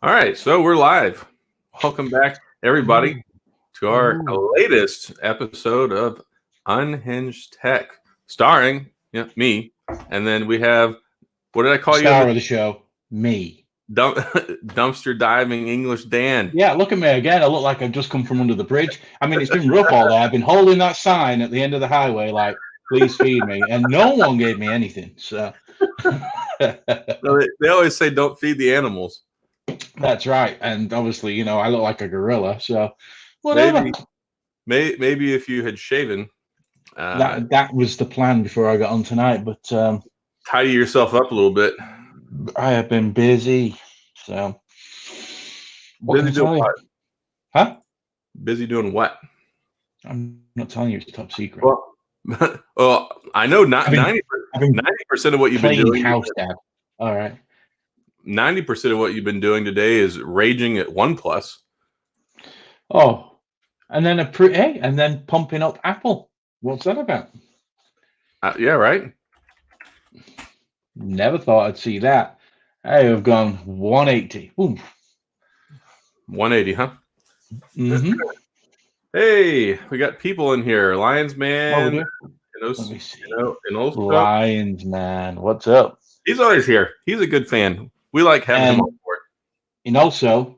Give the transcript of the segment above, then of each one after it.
All right, so we're live. Welcome back, everybody, Ooh, to our ooh. latest episode of Unhinged Tech, starring me. And then we have, what did I The call you in star the of the show, me. dumpster diving English Dan? Yeah, look at me again. I look like I've just come from under the bridge. I mean, it's been rough all day. I've been holding that sign at the end of the highway, like, please feed me. And no one gave me anything. So So they always say don't feed the animals. that's right. And obviously, I look like a gorilla. So whatever. Maybe, maybe if you had shaven, uh, That was the plan before I got on tonight. But tidy yourself up a little bit. I have been busy. So what can Busy I doing tell you? what? Huh? Busy doing what? I'm not telling you. It's top secret. Well, well, I know not I've been 90% of what you've been playing doing. house dad. All right. 90% of what you've been doing today is raging at OnePlus. Oh, and then and then pumping up Apple. What's that about? Yeah, right. Never thought I'd see that. I have gone 180. Boom. 180, huh? Mm-hmm. Hey, we got people in here. Lions Oh, we Man, do. and Let me see. and also Lions, man. What's up? he's always here. He's a good fan. We like having him on And board. also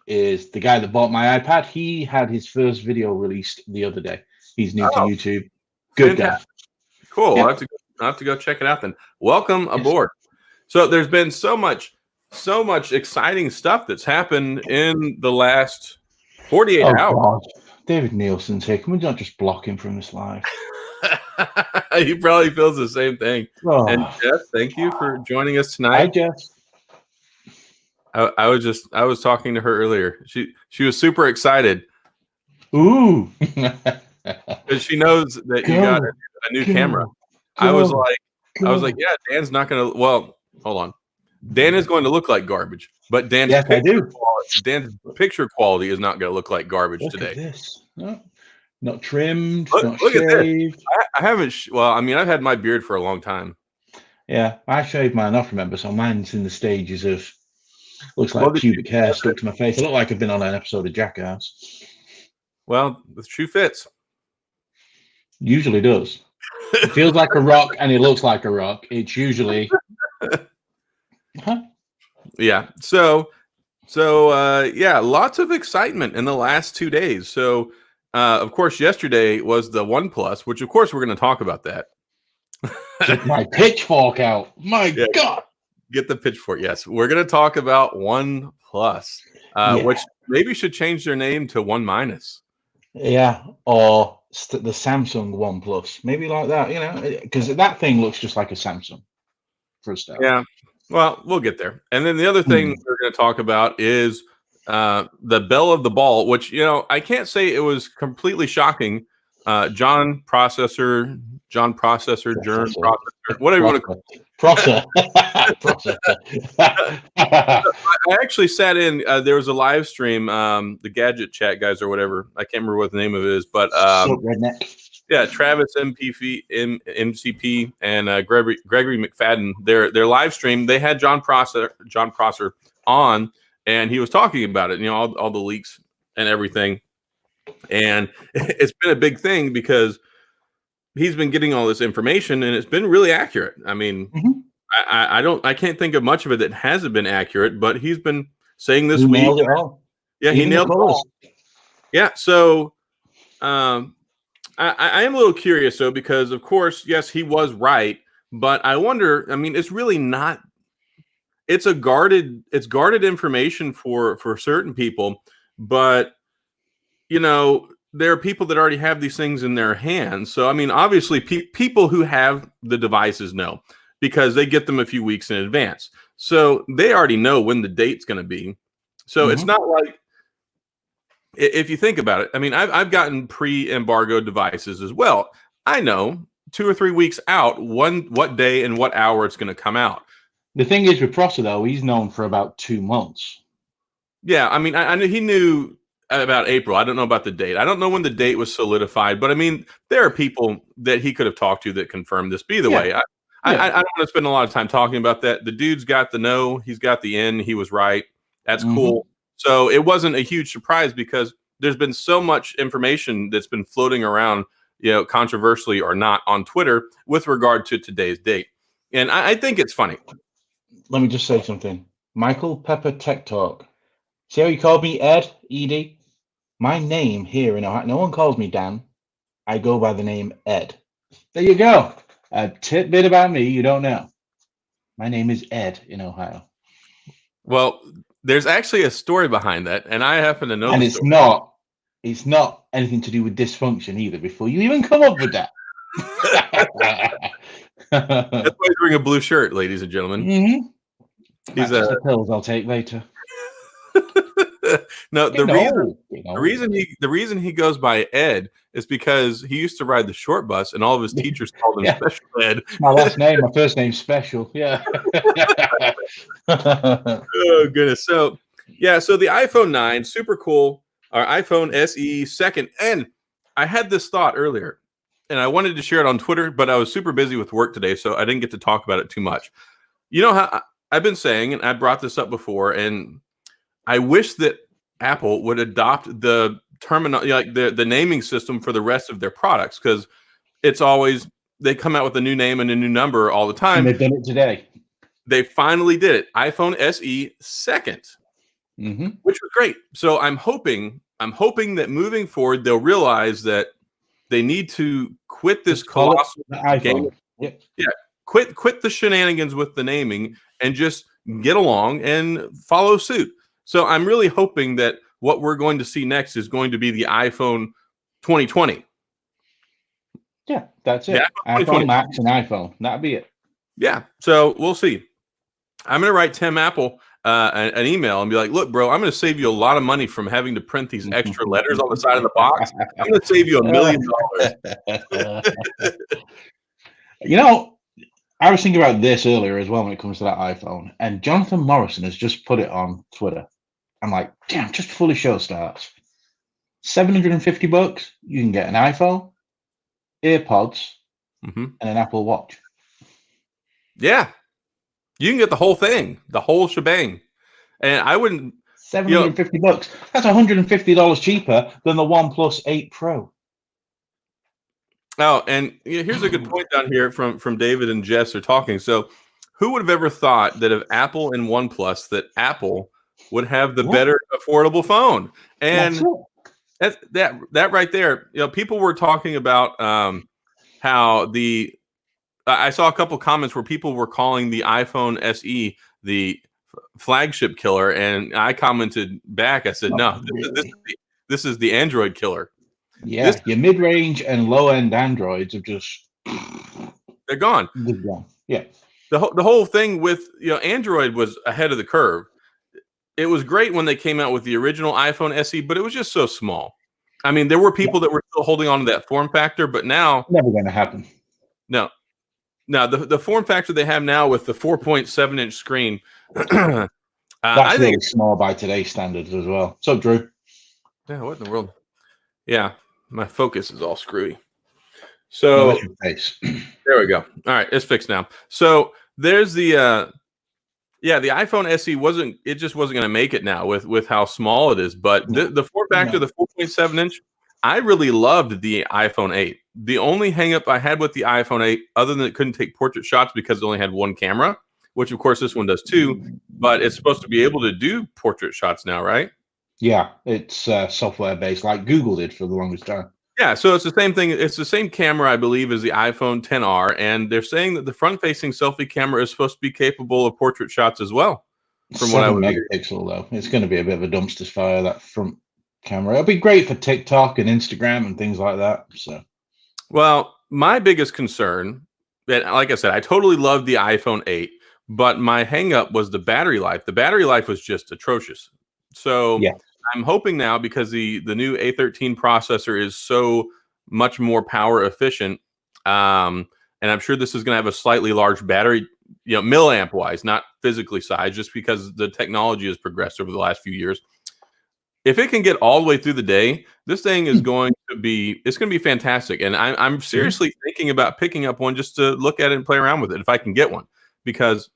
is the guy that bought my iPad. He had his first video released the other day. He's new to Oh, YouTube. Good guy. fantastic. Cool. Yep. I'll have to go check it out then. Welcome Yes. aboard. So there's been so much exciting stuff that's happened in the last 48 Oh hours. God. David Nielson's here. Can we not just block him from this live? He probably feels the same thing. Oh. And Jess, thank you for joining us Hi, tonight. Jess. I was talking to her earlier. She was super excited Ooh. because she knows that you got a new camera. I was like, yeah, Dan's not gonna. Well, hold on. Dan is going to look like garbage, but Dan's Yes, I do. picture quality is not going to look like garbage Look today. at this. No, not trimmed, not Look at this. shaved. I haven't. Well, I mean, I've had my beard for a long time. Yeah, I shaved mine off, remember, so mine's in the stages of looks like Well, the pubic hair shoe- stuck to my face. I look like I've been on an episode of Jackass. Well, the shoe fits. Usually does. It feels like a rock and it looks like a rock. It's usually huh? Yeah. So yeah, lots of excitement in the last 2 days. So of course, yesterday was the OnePlus, which of course we're going to talk about that. Get my pitchfork out. My Yeah. God. Get the pitchfork. Yes, we're going to talk about OnePlus, which maybe should change their name to One Minus. Yeah, or the Samsung OnePlus, maybe like that, because that thing looks just like a Samsung for a start. Yeah, well, we'll get there. And then the other thing we're going to talk about is the bell of the ball, which I can't say it was completely shocking. John Processor, whatever you want to call it. Processor. I actually sat in. There was a live stream, the Gadget Chat guys or whatever. I can't remember what the name of it is, but redneck. yeah, Travis MCP, and Gregory McFadden. Their live stream. They had John Prosser on, and he was talking about it. All the leaks and everything, and it's been a big thing because he's been getting all this information, and it's been really accurate. I mean. Mm-hmm. I can't think of much of it that hasn't been accurate, but he's been saying this He week. nailed it all. Yeah, he nailed it all. Yeah, so I am a little curious though, because of course, yes, he was right, but I wonder. I mean, it's really not. It's guarded information for certain people, but there are people that already have these things in their hands. So I mean, obviously, people who have the devices know, because they get them a few weeks in advance. So they already know when the date's going to be. So it's not like, if you think about it, I mean, I've gotten pre-embargo devices as well. I know 2 or 3 weeks out what day and what hour it's going to come out. The thing is with Prosser, though, he's known for about 2 months. Yeah, I mean, I knew he knew about April. I don't know about the date. I don't know when the date was solidified, but I mean, there are people that he could have talked to that confirmed this. But either way, I don't want to spend a lot of time talking about that. The dude's got the no, he's got the in, he was right. That's cool. So it wasn't a huge surprise because there's been so much information that's been floating around, controversially or not, on Twitter with regard to today's date. And I think it's funny. Let me just say something. Michael Pepper Tech Talk. See how you called me Ed, Edie? My name here in Ohio, no one calls me Dan. I go by the name Ed. There you go. A tidbit about me you don't know. My name is Ed in Ohio. Well, there's actually a story behind that, and I happen to know. And it's not anything to do with dysfunction either. Before you even come up with that. That's why he's wearing a blue shirt, ladies and gentlemen. He's the pills I'll take later. No, the reason he goes by Ed is because he used to ride the short bus, and all of his teachers called him Special Ed. My last name, my first name's Special. Yeah. Oh goodness. So the iPhone 9, super cool. Our iPhone SE second, and I had this thought earlier, and I wanted to share it on Twitter, but I was super busy with work today, so I didn't get to talk about it too much. You know how I've been saying, and I brought this up before, and I wish that Apple would adopt the the naming system for the rest of their products, because it's always they come out with a new name and a new number all the time. And they've done it today. They finally did it. iPhone SE second, which was great. So I'm hoping that moving forward they'll realize that they need to quit this colossal game. Yep. Yeah, quit the shenanigans with the naming and just get along and follow suit. So I'm really hoping that what we're going to see next is going to be the iPhone 2020. Yeah, that's it. iPhone Max and iPhone. That'll be it. Yeah. So we'll see. I'm going to write Tim Apple an email and be like, look, bro, I'm going to save you a lot of money from having to print these extra letters on the side of the box. I'm going to save you $1 million. I was thinking about this earlier as well when it comes to that iPhone, and Jonathan Morrison has just put it on Twitter. I'm like, damn, just before the show starts, $750, you can get an iPhone, AirPods, and an Apple Watch. Yeah. You can get the whole thing, the whole shebang. And I wouldn't... $750. That's $150 cheaper than the OnePlus 8 Pro. Oh, and here's a good point down here from David and Jess are talking. So who would have ever thought that of Apple and OnePlus that Apple would have the better affordable phone? And that right there, people were talking about how I saw a couple comments where people were calling the iPhone SE the flagship killer, and I commented back. I said, no, this is the Android killer. Yeah, your mid-range and low-end Androids are just they're gone. Yeah, the whole thing with Android was ahead of the curve. It was great when they came out with the original iPhone SE, but it was just so small. I mean, there were people that were still holding on to that form factor, but now never going to happen. No, the form factor they have now with the 4.7-inch screen. That's really small by today's standards as well. So, Drew. Yeah, what in the world? Yeah, my focus is all screwy. So there we go. All right, it's fixed now. So there's the the iPhone SE just wasn't going to make it now with how small it is. But the form factor, the 4.7-inch, I really loved the iPhone 8. The only hang-up I had with the iPhone 8, other than it couldn't take portrait shots because it only had one camera, which of course this one does too, but it's supposed to be able to do portrait shots now, right? Yeah, it's software based, like Google did for the longest time. Yeah, so it's the same thing. It's the same camera, I believe, as the iPhone XR, and they're saying that the front-facing selfie camera is supposed to be capable of portrait shots as well. From what I would megapixel though, it's going to be a bit of a dumpster fire, that front camera. It'll be great for TikTok and Instagram and things like that. So, well, my biggest concern, that, like I said, I totally love the iPhone 8, but my hang-up was the battery life. The battery life was just atrocious. So I'm hoping now, because the new A13 processor is so much more power efficient, and I'm sure this is going to have a slightly large battery, milliamp wise, not physically size, just because the technology has progressed over the last few years. If it can get all the way through the day, this thing is going to be fantastic. And I'm seriously thinking about picking up one just to look at it and play around with it if I can get one, because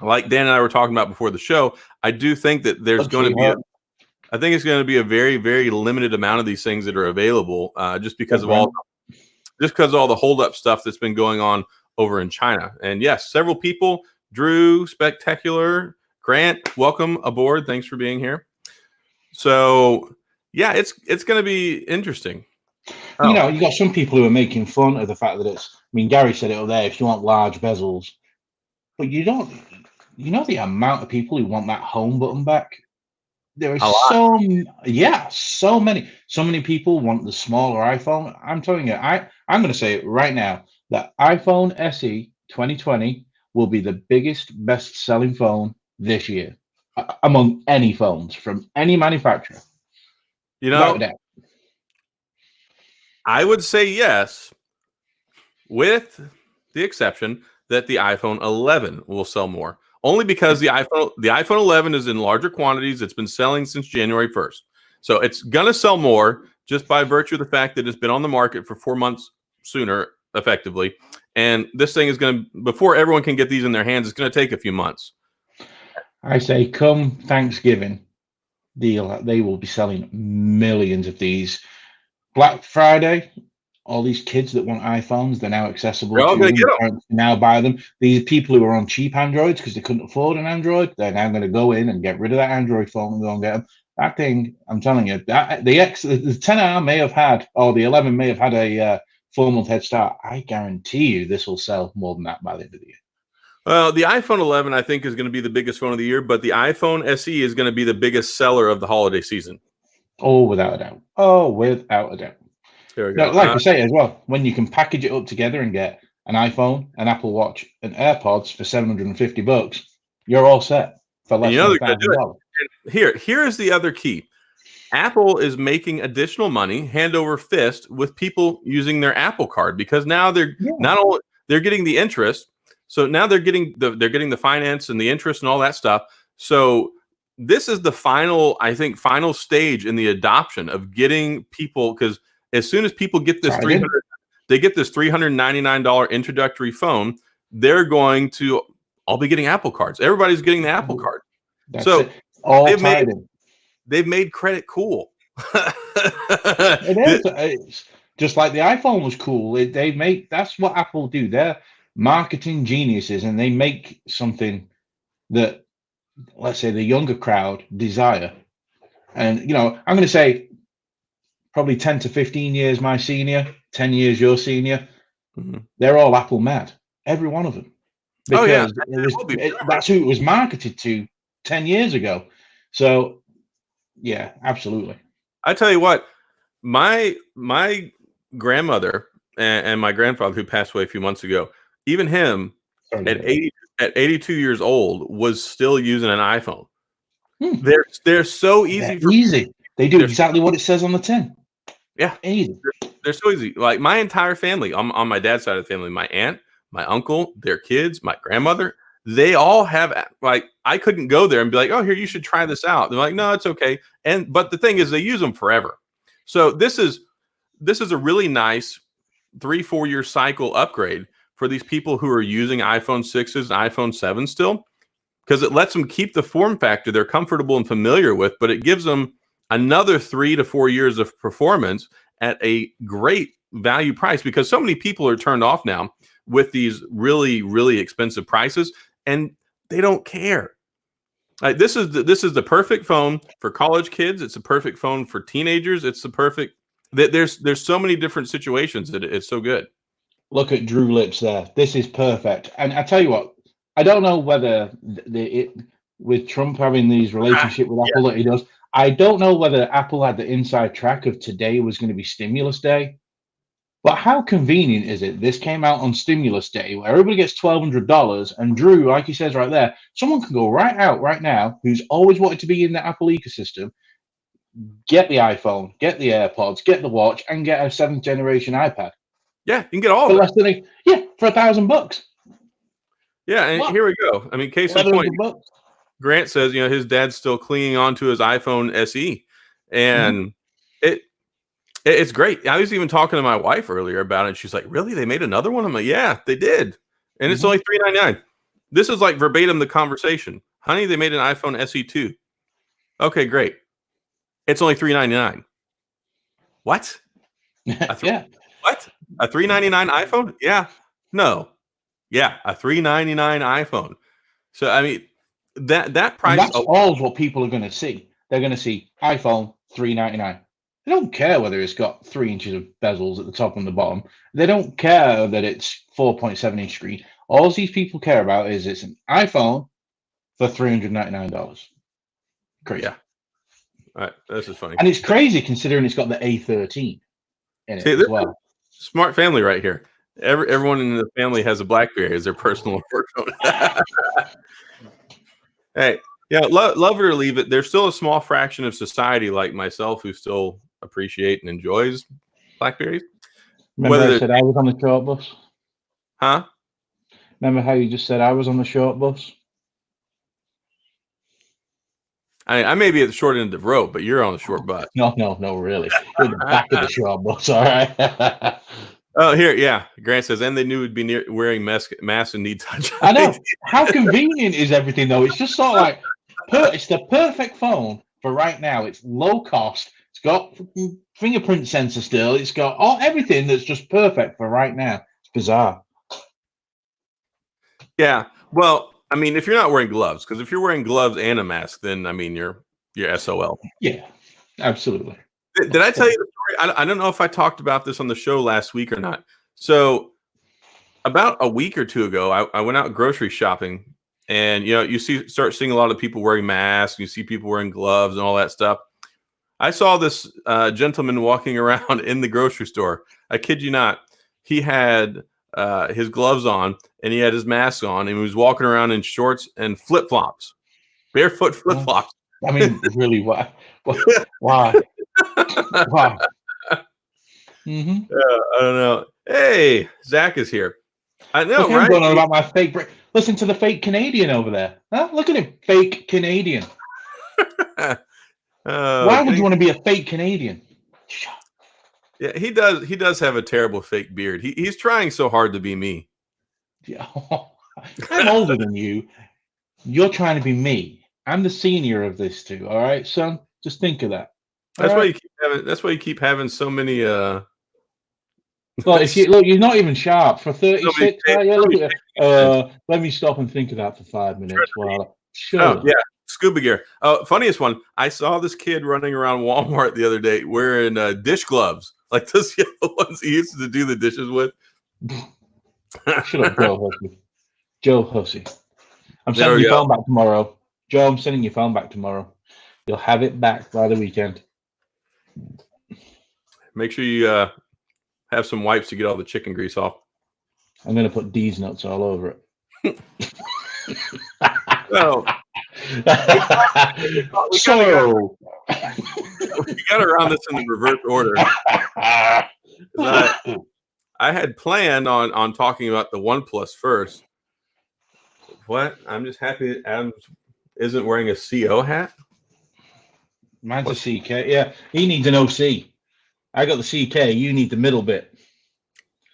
like Dan and I were talking about before the show, I do think that there's going to be I think it's going to be a very, very limited amount of these things that are available, just because of all the holdup stuff that's been going on over in China. And yes, several people, Drew, Spectacular, Grant, welcome aboard. Thanks for being here. So yeah, it's going to be interesting. You know, you got some people who are making fun of the fact that it's. I mean, Gary said it up there. If you want large bezels, but you don't. You know the amount of people who want that home button back. There are so many people want the smaller iPhone. I'm telling you, I'm going to say it right now that iPhone SE 2020 will be the biggest best-selling phone this year among any phones from any manufacturer. You know, I would say yes, with the exception that the iPhone 11 will sell more. Only because the iPhone 11 is in larger quantities. It's been selling since January 1st. So it's going to sell more just by virtue of the fact that it's been on the market for 4 months sooner, effectively. And this thing is going to, before everyone can get these in their hands, it's going to take a few months. I say come Thanksgiving, they will be selling millions of these. Black Friday, all these kids that want iPhones, they're now accessible to them. Parents can now buy them. These people who are on cheap Androids because they couldn't afford an Android, they're now going to go in and get rid of that Android phone and go and get them. That thing, I'm telling you, that the 10R may have had, or the 11 may have had a 4-month head start. I guarantee you this will sell more than that by the end of the year. Well, the iPhone 11, I think, is going to be the biggest phone of the year, but the iPhone SE is going to be the biggest seller of the holiday season. Oh, without a doubt. Oh, without a doubt. There we go. Like I say as well, when you can package it up together and get an iPhone, an Apple Watch, and AirPods for $750, you're all set for less than $1,000. Here is the other key. Apple is making additional money hand over fist with people using their Apple Card, because now they're not only they're getting the interest, so now they're getting the finance and the interest and all that stuff. So this is the final stage in the adoption of getting people, because as soon as people get this $399 introductory phone, they're going to all be getting Apple Cards. Everybody's getting the Apple Card. So they've made credit cool. It's just like the iPhone was cool. That's what Apple do. They're marketing geniuses, and they make something that, let's say, the younger crowd desire. And I'm going to say probably 10 to 15 years my senior, 10 years your senior. Mm-hmm. They're all Apple mad, every one of them, because that's who it was marketed to 10 years ago. So yeah, absolutely. I tell you what, my grandmother and my grandfather, who passed away a few months ago, even him at 82 years old was still using an iPhone. They're so easy. Easy. They do exactly what it says on the tin. Yeah, easy. They're so easy. Like my entire family, on my dad's side of the family, my aunt, my uncle, their kids, my grandmother, they all have, like, I couldn't go there and be like, oh, here, you should try this out. They're like, no, it's okay. But the thing is, they use them forever. So this is a really nice 3-4 year cycle upgrade for these people who are using iPhone 6s and iPhone 7s still, because it lets them keep the form factor they're comfortable and familiar with, but it gives them another 3 to 4 years of performance at a great value price, because so many people are turned off now with these really, really expensive prices, and they don't care. Like, this is the perfect phone for college kids. It's a perfect phone for teenagers. It's the perfect. There's so many different situations that it's so good. Look at Drew Lips there. This is perfect. And I tell you what, I don't know whether with Trump having these relationship with Apple that he does, I don't know whether Apple had the inside track of today was going to be stimulus day. But how convenient is it? This came out on stimulus day where everybody gets $1,200, and Drew, like he says right there, someone can go right out right now who's always wanted to be in the Apple ecosystem, get the iPhone, get the AirPods, get the watch, and get a 7th generation iPad. Yeah, you can get all of it. For $1,000. Yeah, and here we go. I mean, case in point, Grant says, his dad's still clinging on to his iPhone SE, and it's great. I was even talking to my wife earlier about it. She's like, "Really? They made another one?" I'm like, "Yeah, they did, and it's only $399." This is like verbatim the conversation. Honey, they made an iPhone SE 2. Okay, great. It's only $399. What? Yeah. What? A $399 iPhone? Yeah. No. Yeah, a $399 iPhone. So I mean that price. And that's all what people are going to see. They're going to see iPhone $399. They don't care whether it's got 3 inches of bezels at the top and the bottom. They don't care that it's 4.7-inch screen. All these people care about is it's an iPhone for $399. Crazy. Yeah. All right, this is funny. And it's crazy considering it's got the A13 in it as well. Smart family right here. Everyone in the family has a BlackBerry as their personal work phone. Hey, yeah, love it or leave it. There's still a small fraction of society like myself who still appreciate and enjoys BlackBerries. Remember I said I was on the short bus? Huh? Remember how you just said I was on the short bus? I may be at the short end of the rope, but you're on the short bus. No, really. You're the back of the short bus, all right? Oh, here, yeah. Grant says, and they knew it'd be wearing masks and need touch. I know. How convenient is everything, though? It's just sort of like, it's the perfect phone for right now. It's low cost. It's got fingerprint sensor still. It's got everything that's just perfect for right now. It's bizarre. Yeah. Well, I mean, if you're not wearing gloves, because if you're wearing gloves and a mask, then I mean you're SOL. Yeah, absolutely. Did I tell you the story? I don't know if I talked about this on the show last week or not. So about a week or two ago, I went out grocery shopping, and you start seeing a lot of people wearing masks. You see people wearing gloves and all that stuff. I saw this gentleman walking around in the grocery store. I kid you not. He had his gloves on and he had his mask on, and he was walking around in shorts and flip-flops, barefoot flip-flops. I mean, really, why? Why? Mm-hmm. I don't know. Hey, Zach is here. I know, right? I'm going on about my fake. Listen to the fake Canadian over there. Huh? Look at him, fake Canadian. Why would you want to be a fake Canadian? Yeah, he does. He does have a terrible fake beard. He's trying so hard to be me. Yeah. I'm older than you. You're trying to be me. I'm the senior of this two. All right, son. Just think of that. That's why you keep having. That's why you keep having so many. Well, if you look, you're not even sharp for 36. Let me stop and think of that for 5 minutes. Shut up. Yeah, scuba gear. Funniest one. I saw this kid running around Walmart the other day wearing dish gloves, like those yellow ones he used to do the dishes with. Shut up, Joe Hussey. Joe Hussey. I'm sending your phone back tomorrow. Joe, I'm sending your phone back tomorrow. You'll have it back by the weekend. Make sure you have some wipes to get all the chicken grease off. I'm going to put D's nuts all over it. So, we got around this in the reverse order. I had planned on talking about the OnePlus first. What? I'm just happy Adam isn't wearing a CO hat. Mine's a CK. Yeah, he needs an OC. I got the CK. You need the middle bit.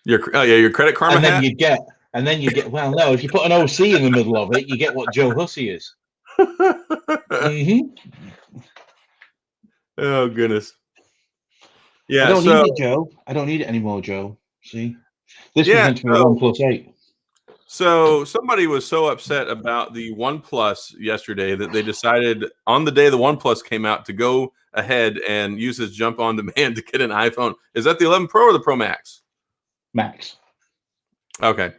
Your Credit Karma and then hat? you get. Well, no, if you put an OC in the middle of it, you get what Joe Hussey is. Mm-hmm. Oh goodness. Yeah, I don't need it, Joe. I don't need it anymore, Joe. See, this was meant to be a OnePlus 8. So somebody was so upset about the OnePlus yesterday that they decided on the day the OnePlus came out to go ahead and use this jump on demand to get an iPhone. Is that the 11 Pro or the Pro Max? Max. Okay.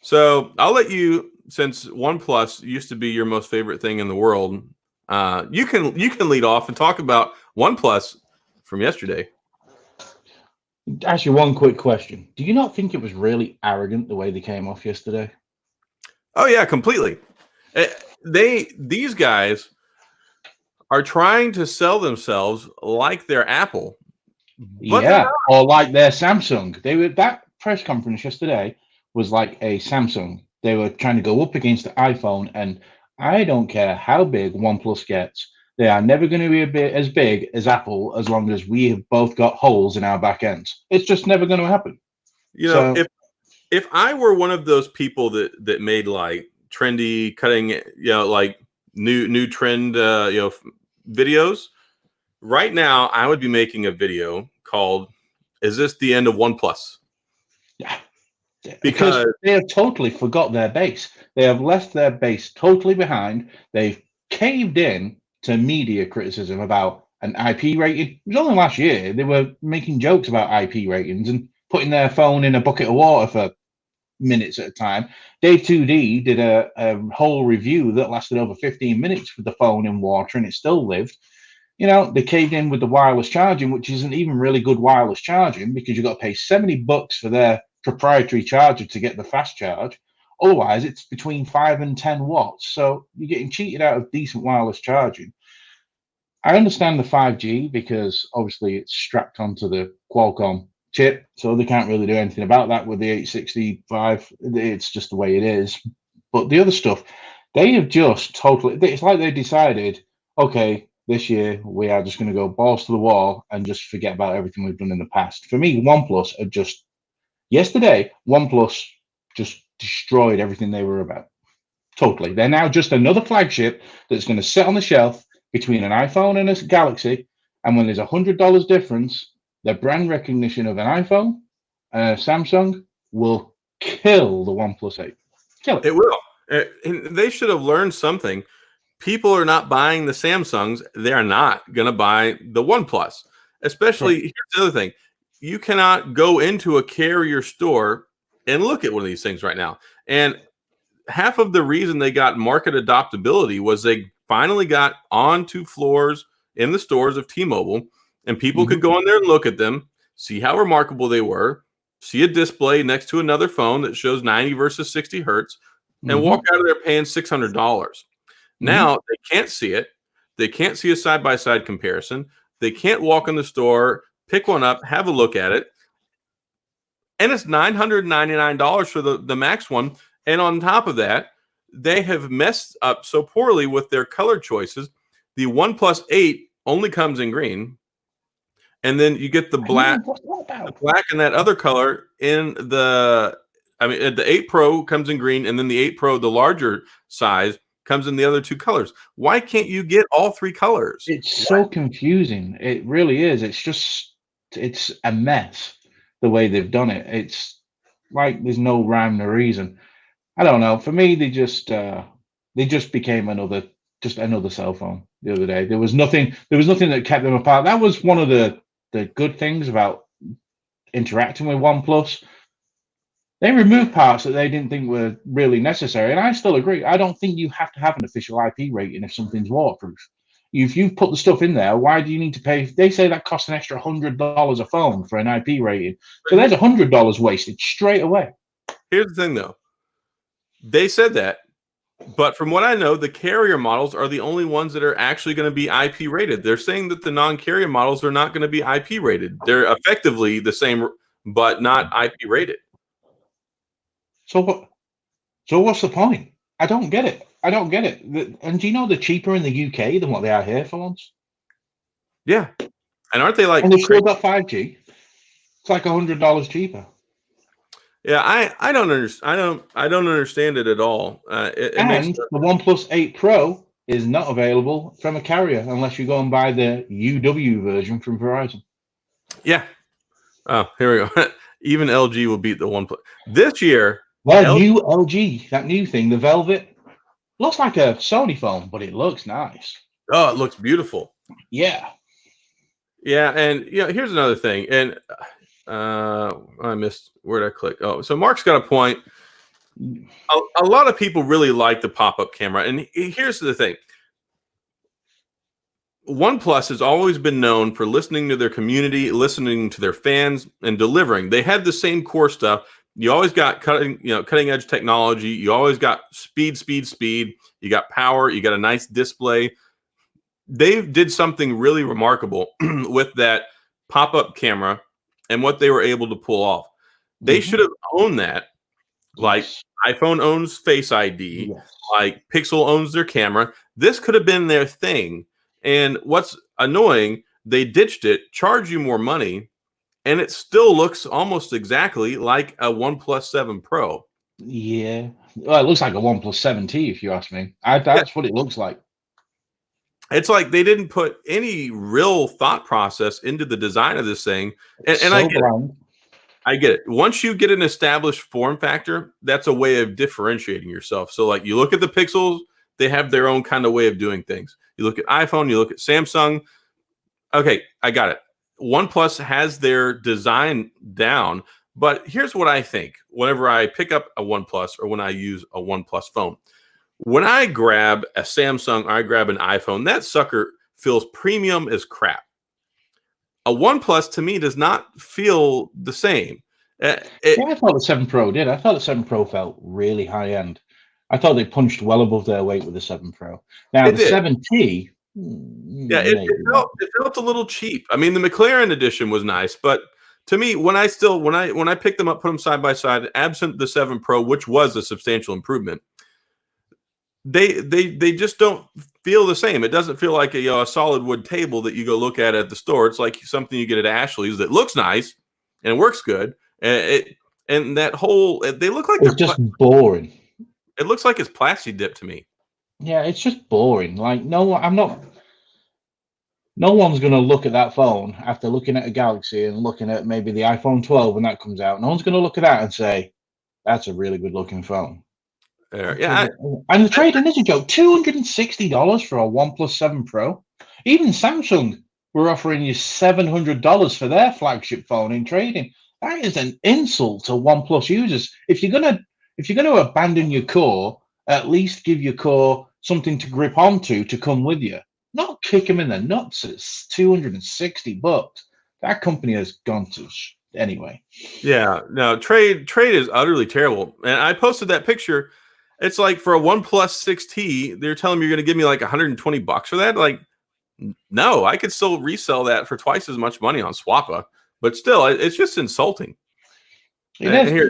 So I'll let you, since OnePlus used to be your most favorite thing in the world, you can lead off and talk about OnePlus from yesterday. Ask you one quick question. Do you not think it was really arrogant the way they came off yesterday? Oh yeah, completely. These guys are trying to sell themselves like they're Apple. Yeah, or like they're Samsung. That press conference yesterday was like a Samsung. They were trying to go up against the iPhone, and I don't care how big OnePlus gets. They are never going to be as big as Apple as long as we have both got holes in our back ends. It's just never going to happen. If I were one of those people that made like trendy, cutting, like new trend, videos. Right now, I would be making a video called "Is this the end of OnePlus?" Yeah. Because Because they have totally forgot their base. They have left their base totally behind. They've caved in to media criticism about an IP rating. It was only last year they were making jokes about IP ratings and putting their phone in a bucket of water for minutes at a time. Dave 2D did a whole review that lasted over 15 minutes with the phone in water and it still lived. They caved in with the wireless charging, which isn't even really good wireless charging because you've got to pay $70 for their proprietary charger to get the fast charge. Otherwise, it's between 5 and 10 watts. So you're getting cheated out of decent wireless charging. I understand the 5G because obviously it's strapped onto the Qualcomm chip, so they can't really do anything about that with the 865. It's just the way it is. But the other stuff, they have just totally, it's like they decided, okay, this year we are just going to go balls to the wall and just forget about everything we've done in the past. For me, OnePlus are just, yesterday, OnePlus just destroyed everything they were about. Totally. They're now just another flagship that's going to sit on the shelf between an iPhone and a Galaxy. And when there's $100 difference, the brand recognition of an iPhone and a Samsung will kill the OnePlus 8. Kill it. it will. And they should have learned something. People are not buying the Samsungs. They're not going to buy the OnePlus. Especially, here's the other thing. You cannot go into a carrier store and look at one of these things right now. And half of the reason they got market adoptability was they finally got onto floors in the stores of T-Mobile, and people could go in there and look at them, see how remarkable they were, see a display next to another phone that shows 90 versus 60 hertz, and walk out of there paying $600. Now they can't see it. They can't see a side-by-side comparison. They can't walk in the store, pick one up, have a look at it. And it's $999 for the max one. And on top of that, they have messed up so poorly with their color choices. The OnePlus 8 only comes in green. And then you get the black and that other color in the 8 Pro comes in green, and then the 8 Pro, the larger size, comes in the other two colors. Why can't you get all three colors? It's so confusing. It really is. It's a mess the way they've done it. It's like there's no rhyme or reason. I don't know. For me, they just became another cell phone the other day. There was nothing that kept them apart. That was one of the good things about interacting with OnePlus. They removed parts that they didn't think were really necessary, and I still agree. I don't think you have to have an official IP rating if something's waterproof. If you put the stuff in there, why do you need to pay? They say that costs an extra $100 a phone for an IP rating, so there's $100 wasted straight away. Here's the thing, though. They said that, but from what I know, the carrier models are the only ones that are actually going to be IP rated. They're saying that the non-carrier models are not going to be IP rated. They're effectively the same, but not IP rated. So what? So what's the point? I don't get it. And do you know they're cheaper in the UK than what they are here for once? Yeah, and aren't they like? And they've still got 5G. It's like $100 cheaper. Yeah, I don't understand. I don't understand it at all. And the OnePlus 8 Pro is not available from a carrier unless you go and buy the UW version from Verizon. Yeah. Oh, here we go. Even LG will beat the OnePlus this year. Well, new LG, that new thing, the Velvet, looks like a Sony phone, but it looks nice. Oh, it looks beautiful. Yeah. Yeah, and here's another thing. And I missed where did I click? Oh, so Mark's got a point. A lot of people really like the pop-up camera, and here's the thing. OnePlus has always been known for listening to their community, listening to their fans, and delivering. They had the same core stuff. You always got cutting edge technology. You always got speed. You got power. You got a nice display. They did something really remarkable with that pop-up camera and what they were able to pull off. They should have owned that. Like iPhone owns Face ID, like Pixel owns their camera. This could have been their thing. And what's annoying, they ditched it, charge you more money, and it still looks almost exactly like a OnePlus 7 Pro. Yeah. Well, it looks like a OnePlus 7T, if you ask me. That's what it looks like. It's like they didn't put any real thought process into the design of this thing. And I So get it. bland. I get it. Once you get an established form factor, that's a way of differentiating yourself. So, like, you look at the Pixels, they have their own kind of way of doing things. You look at iPhone, you look at Samsung. Okay, I got it. OnePlus has their design down, but here's what I think whenever I pick up a OnePlus or when I use a OnePlus phone. When I grab a Samsung or I grab an iPhone, that sucker feels premium as crap. A OnePlus to me does not feel the same. Yeah, I thought the 7 Pro did. I thought the 7 Pro felt really high end. I thought they punched well above their weight with the 7 Pro. Now, It the did. 7T, Yeah, maybe not. it felt a little cheap. I mean, the McLaren edition was nice, but to me, when I picked them up, put them side by side, absent the 7 Pro, which was a substantial improvement, they just don't feel the same. It doesn't feel like a solid wood table that you go look at the store. It's like something you get at Ashley's that looks nice and works good. And that whole they look like It's just boring. it looks like it's plasti dip to me. Yeah, it's just boring. Like, no, I'm not. No one's going to look at that phone after looking at a Galaxy and looking at maybe the iPhone 12 when that comes out. No one's going to look at that and say, that's a really good looking phone. Yeah, And the trade-in is a joke. $260 for a OnePlus 7 Pro. Even Samsung were offering you $700 for their flagship phone in trading. That is an insult to OnePlus users. If you're gonna abandon your core, at least give your core something to grip onto to come with you. Not kick them in the nuts. It's $260. That company has gone to anyway. yeah. No, trade is utterly terrible. And I posted that picture. It's like for a OnePlus 6T, they're telling me you're going to give me like $120 for that. Like, no, I could still resell that for twice as much money on Swappa, but still, it's just insulting. It is.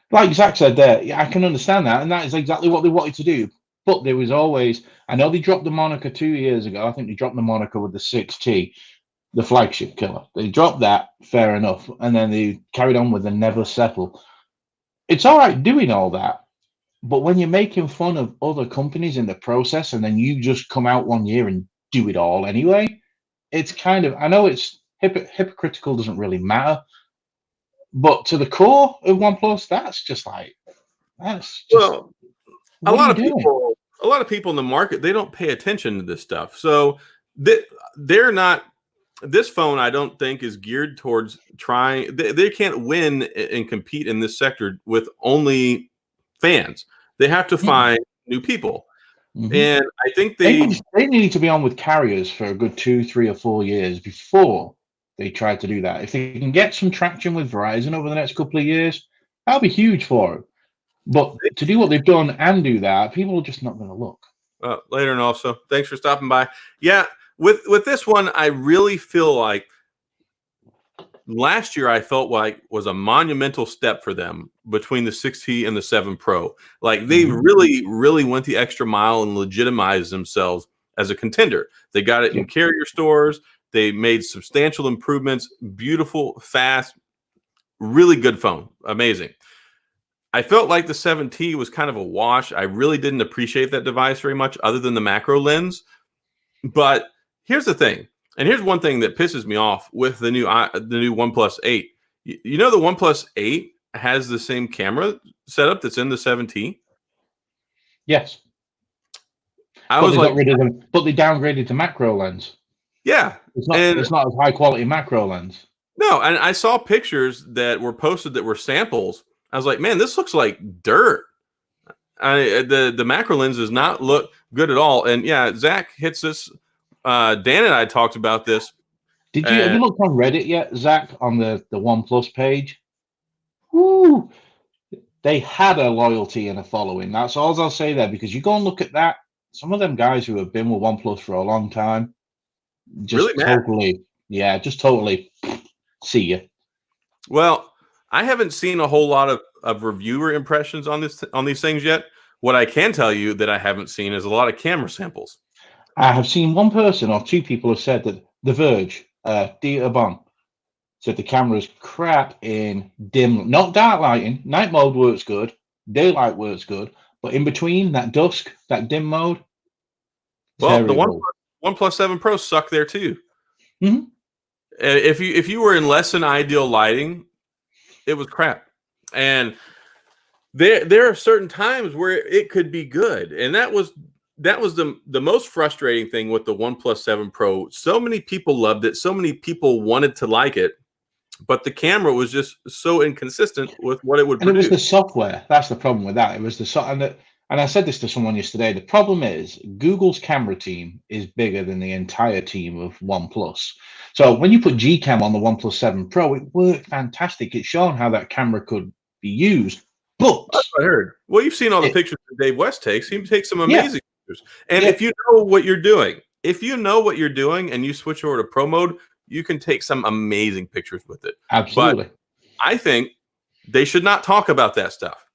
Like Zach said there, yeah, I can understand that, and that is exactly what they wanted to do. But there was always, I know they dropped the moniker 2 years ago. I think they dropped the moniker with the 6T, the flagship killer. They dropped that, fair enough, and then they carried on with the never settle. It's all right doing all that, but when you're making fun of other companies in the process, and then you just come out 1 year and do it all anyway, it's kind of, I know it's hypocritical, doesn't really matter, but to the core of OnePlus, that's just like, that's just, Well, what are you doing? a lot of people in the market, they don't pay attention to this stuff. So they're not. This phone, I don't think, is geared towards trying. They can't win and compete in this sector with only fans. They have to find new people, and I think they need to be on with carriers for a good 2, 3, or 4 years before they try to do that. If they can get some traction with Verizon over the next couple of years, that'll be huge for them. But to do what they've done and do that, people are just not going to look. Later, and also thanks for stopping by. Yeah, with this one, I really feel like last year I felt like was a monumental step for them between the 6T and the 7 Pro. Like they really went the extra mile and legitimized themselves as a contender. They got it in carrier stores. They made substantial improvements. Beautiful, fast, really good phone. Amazing. I felt like the 7T was kind of a wash. I really didn't appreciate that device very much other than the macro lens. But here's the thing. And here's one thing that pisses me off with the new OnePlus 8. You know the OnePlus 8 has the same camera setup that's in the 7T? Yes. But they downgraded the macro lens. Yeah. It's not a high quality macro lens. No, and I saw pictures that were posted that were samples. I was like, man, this looks like dirt. The macro lens does not look good at all. And yeah, Zach hits this. Dan and I talked about this. Have you looked on Reddit yet, Zach, on the OnePlus page? Woo! They had a loyalty and a following. That's all I'll say there, because you go and look at that. Some of them guys who have been with OnePlus for a long time, just really totally see you. Well, I haven't seen a whole lot of reviewer impressions on these things yet. What I can tell you that I haven't seen is a lot of camera samples. I have seen one person or two people have said that The Verge, Dieter Bon, said the camera's crap in dim, not dark lighting. Night mode works good, Daylight works good, but in between that dusk, that dim mode, Well, the terrible. OnePlus 7 Pro suck there too. Mhm. If you were in less than ideal lighting, it was crap. And there are certain times where it could be good, and that was the most frustrating thing with the OnePlus 7 Pro. So many people loved it, so many people wanted to like it, but the camera was just so inconsistent with what it would And it was produce. the software. That's the problem with that. It was the and I said this to someone yesterday. The problem is Google's camera team is bigger than the entire team of OnePlus. So when you put Gcam on the OnePlus 7 Pro, it worked fantastic. It's shown how that camera could be used, but That's what I heard. Well, you've seen all the it, pictures that Dave West takes. He takes some yeah, amazing pictures. And yeah, if you know what you're doing, and you switch over to pro mode, you can take some amazing pictures with it. But absolutely. I think they should not talk about that stuff,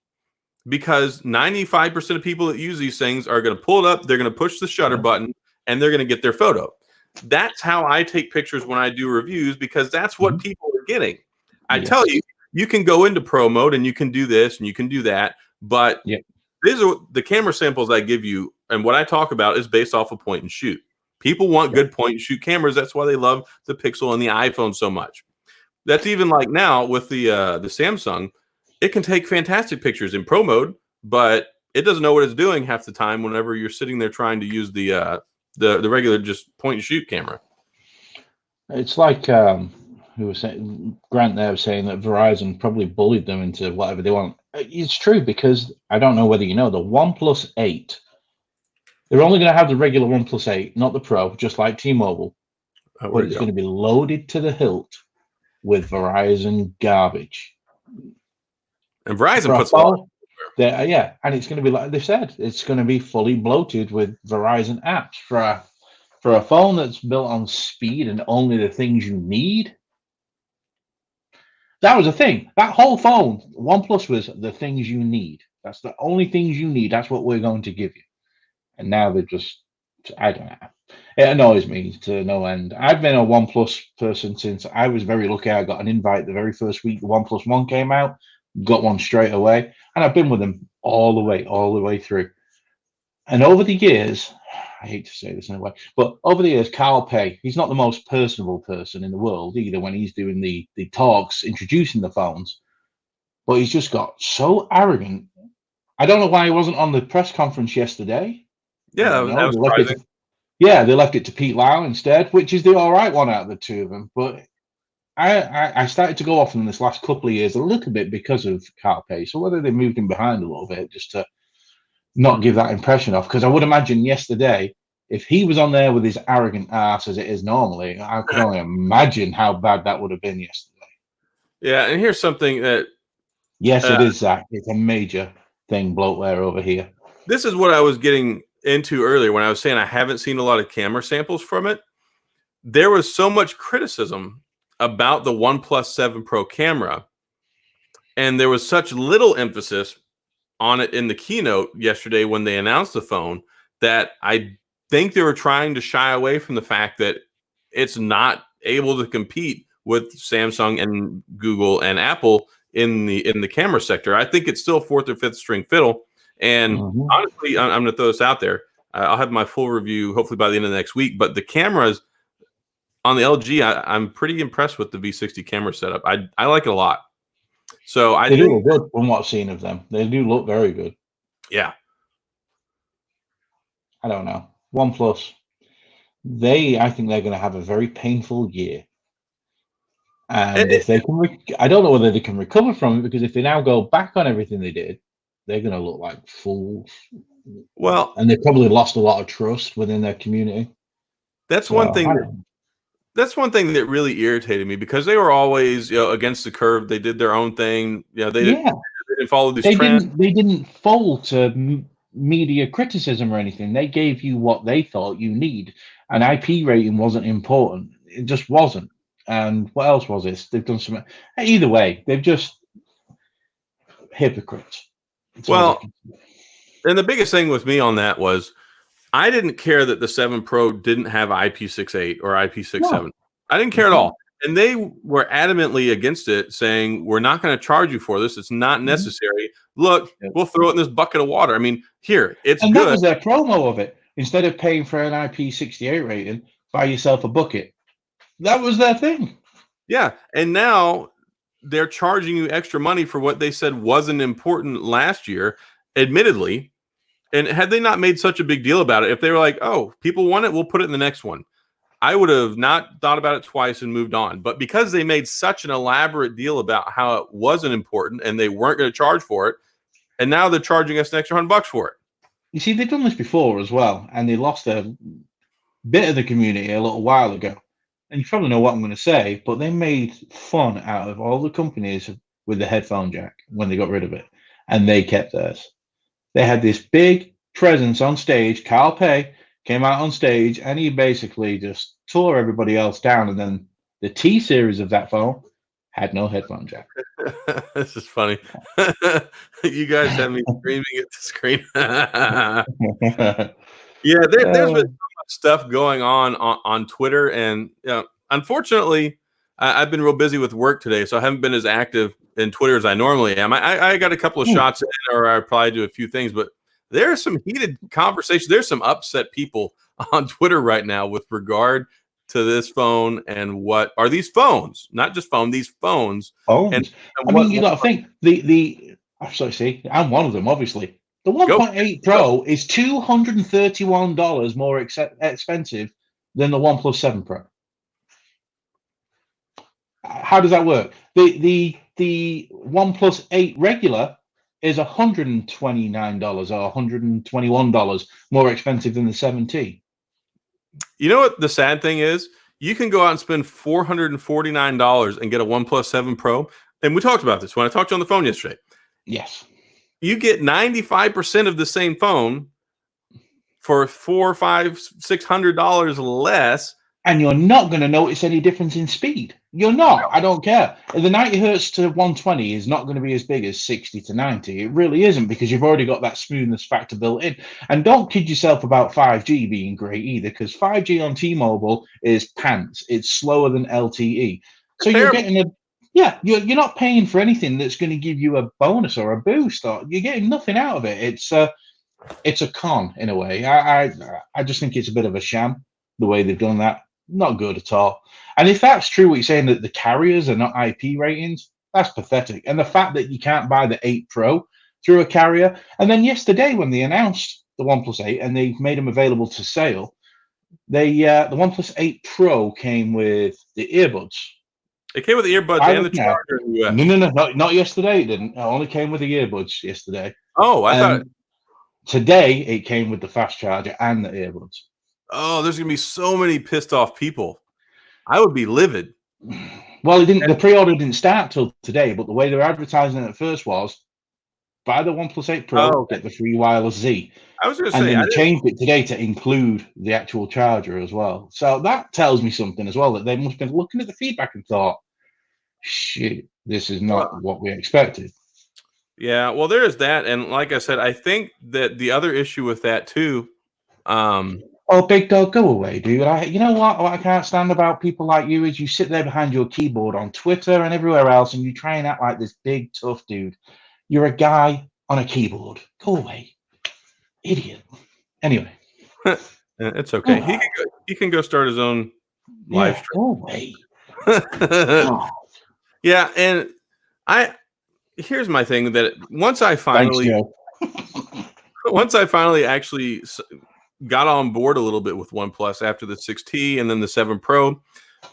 because 95% of people that use these things are going to pull it up, they're going to push the shutter Yeah. button, and they're going to get their photo. That's how I take pictures when I do reviews, because that's what Mhm. people are getting. I tell Yes. you, you can go into pro mode and you can do this and you can do that, but Yeah. these are the camera samples I give you, and what I talk about is based off of point and shoot. People want Yeah. good point and shoot cameras. That's why they love the Pixel and the iPhone so much. That's even like now with the Samsung. It can take fantastic pictures in pro mode, but it doesn't know what it's doing half the time whenever you're sitting there trying to use the regular just point and shoot camera. It's like who was saying Grant there was saying that Verizon probably bullied them into whatever they want. It's true because I don't know whether you know the OnePlus 8. They're only going to have the regular OnePlus 8, not the Pro, just like T-Mobile, Oh, but where'd it it's go? going to be loaded to the hilt with Verizon garbage. And Verizon For a puts a lot. phone, yeah, and it's going to be like they said, it's going to be fully bloated with Verizon apps for a phone that's built on speed and only the things you need. That was the thing. That whole phone, OnePlus was the things you need. That's the only things you need. That's what we're going to give you. And now they're just, I don't know. It annoys me to no end. I've been a OnePlus person since I was very lucky. I got an invite the very first week the OnePlus One came out, got one straight away, and I've been with them all the way through. And over the years, I hate to say this in a way, but over the years, Carl Pei, he's not the most personable person in the world either when he's doing the talks, introducing the phones, but he's just got so arrogant. I don't know why he wasn't on the press conference yesterday. I Yeah, don't that know. was They left it surprising. to, yeah, they left it to Pete Lau instead, which is the all right one out of the two of them. But I started to go off in this last couple of years a little bit because of Carl Pei. So whether they moved him behind a little bit just to not give that impression off, because I would imagine yesterday, if he was on there with his arrogant ass as it is normally, I could only imagine how bad that would have been yesterday. Yeah, and here's something that Yes, it is, Zach. It's a major thing, bloatware over here. this is what I was getting into earlier when I was saying I haven't seen a lot of camera samples from it. There was so much criticism about the OnePlus 7 Pro camera, and there was such little emphasis on it in the keynote yesterday when they announced the phone, that I think they were trying to shy away from the fact that it's not able to compete with Samsung and Google and Apple in the camera sector. I think it's still fourth or fifth string fiddle. And Mhm. honestly, I'm going to throw this out there. I'll have my full review hopefully by the end of the next week. But the cameras on the LG, I'm pretty impressed with the V60 camera setup. I like it a lot. So I They do think, look good from what I've seen of them. They do look very good. yeah, I don't know. OnePlus, I think they're going to have a very painful year. And if they can, I don't know whether they can recover from it, because if they now go back on everything they did, they're going to look like fools. well, And they probably lost a lot of trust within their community. that's So one I thing. don't know. That's one thing that really irritated me, because they were always, against the curve. They did their own thing. Yeah, They didn't follow these they trends. didn't. They didn't fold to media criticism or anything. They gave you what they thought you need. An IP rating wasn't important. It just wasn't. And what else was it? They've done some. Either way, they've just hypocrites. That's all I Well, can say. and the biggest thing with me on that was I didn't care that the 7 Pro didn't have IP68 or IP67. No, I didn't care at all. And they were adamantly against it, saying, we're not going to charge you for this. It's not necessary. Look, we'll throw it in this bucket of water. I mean, here, it's And good. that was their promo of it. Instead of paying for an IP68 rating, buy yourself a bucket. That was their thing. Yeah. And now they're charging you extra money for what they said wasn't important last year, admittedly. And had they not made such a big deal about it, if they were like, oh, people want it, we'll put it in the next one, I would have not thought about it twice and moved on. But because they made such an elaborate deal about how it wasn't important and they weren't going to charge for it, and now they're charging us an extra $100 for it. You see, they've done this before as well, and they lost a bit of the community a little while ago. And you probably know what I'm going to say, but they made fun out of all the companies with the headphone jack when they got rid of it, and they kept theirs. They had this big presence on stage. Carl Pei came out on stage, and he basically just tore everybody else down. And then the T series of that phone had no headphone jack. This is funny. You guys have me screaming at the screen. Yeah, there's been so much stuff going on Twitter, and unfortunately, I've been real busy with work today, so I haven't been as active in Twitter as I normally am. I got a couple of shots in, or I replied to a few things, but there's some heated conversation. There's some upset people on Twitter right now with regard to this phone and what are these phones? Not just phone, these phones. And I mean, you got to think see, I'm one of them, obviously. The 1.8 Pro is $231 more expensive than the OnePlus 7 Pro. How does that work? The OnePlus 8 regular is $129 or $121 more expensive than the 7T. You know what the sad thing is? You can go out and spend $449 and get a OnePlus 7 Pro. And we talked about this when I talked to you on the phone yesterday. Yes. You get 95% of the same phone for $400, $500, $600 less. And you're not going to notice any difference in speed. You're not. I don't care. The 90 hertz to 120 is not going to be as big as 60 to 90. It really isn't, because you've already got that smoothness factor built in. And don't kid yourself about 5G being great either, because 5G on T-Mobile is pants. It's slower than LTE. So you're getting you're not paying for anything that's going to give you a bonus or a boost, or you're getting nothing out of it. It's a con in a way. I just think it's a bit of a sham the way they've done that. Not good at all. And if that's true, what you're saying, that the carriers are not IP ratings, that's pathetic. And the fact that you can't buy the 8 Pro through a carrier. And then yesterday, when they announced the OnePlus 8 and they made them available to sale, the OnePlus 8 Pro came with the earbuds. It came with the earbuds and the charger. No, not yesterday. It didn't. It only came with the earbuds yesterday. Oh, I thought today it came with the fast charger and the earbuds. Oh, there's gonna be so many pissed off people. I would be livid. Well, it didn't. The pre-order didn't start till today, but the way they're advertising it at first was buy the OnePlus 8 Pro, get the free wireless Z. I was going to say, and then they changed it today to include the actual charger as well. So that tells me something as well, that they must have been looking at the feedback and thought, shit, this is not what we expected. Yeah, well, there is that, and like I said, I think that the other issue with that too. Oh, big dog, go away, dude. You know what I can't stand about people like you is you sit there behind your keyboard on Twitter and everywhere else, and you try and act like this big, tough dude. You're a guy on a keyboard. Go away. Idiot. Anyway. It's okay. He can go start his own live stream. Go away. Yeah, and here's my thing, that once I finally actually got on board a little bit with OnePlus after the 6T and then the 7 Pro,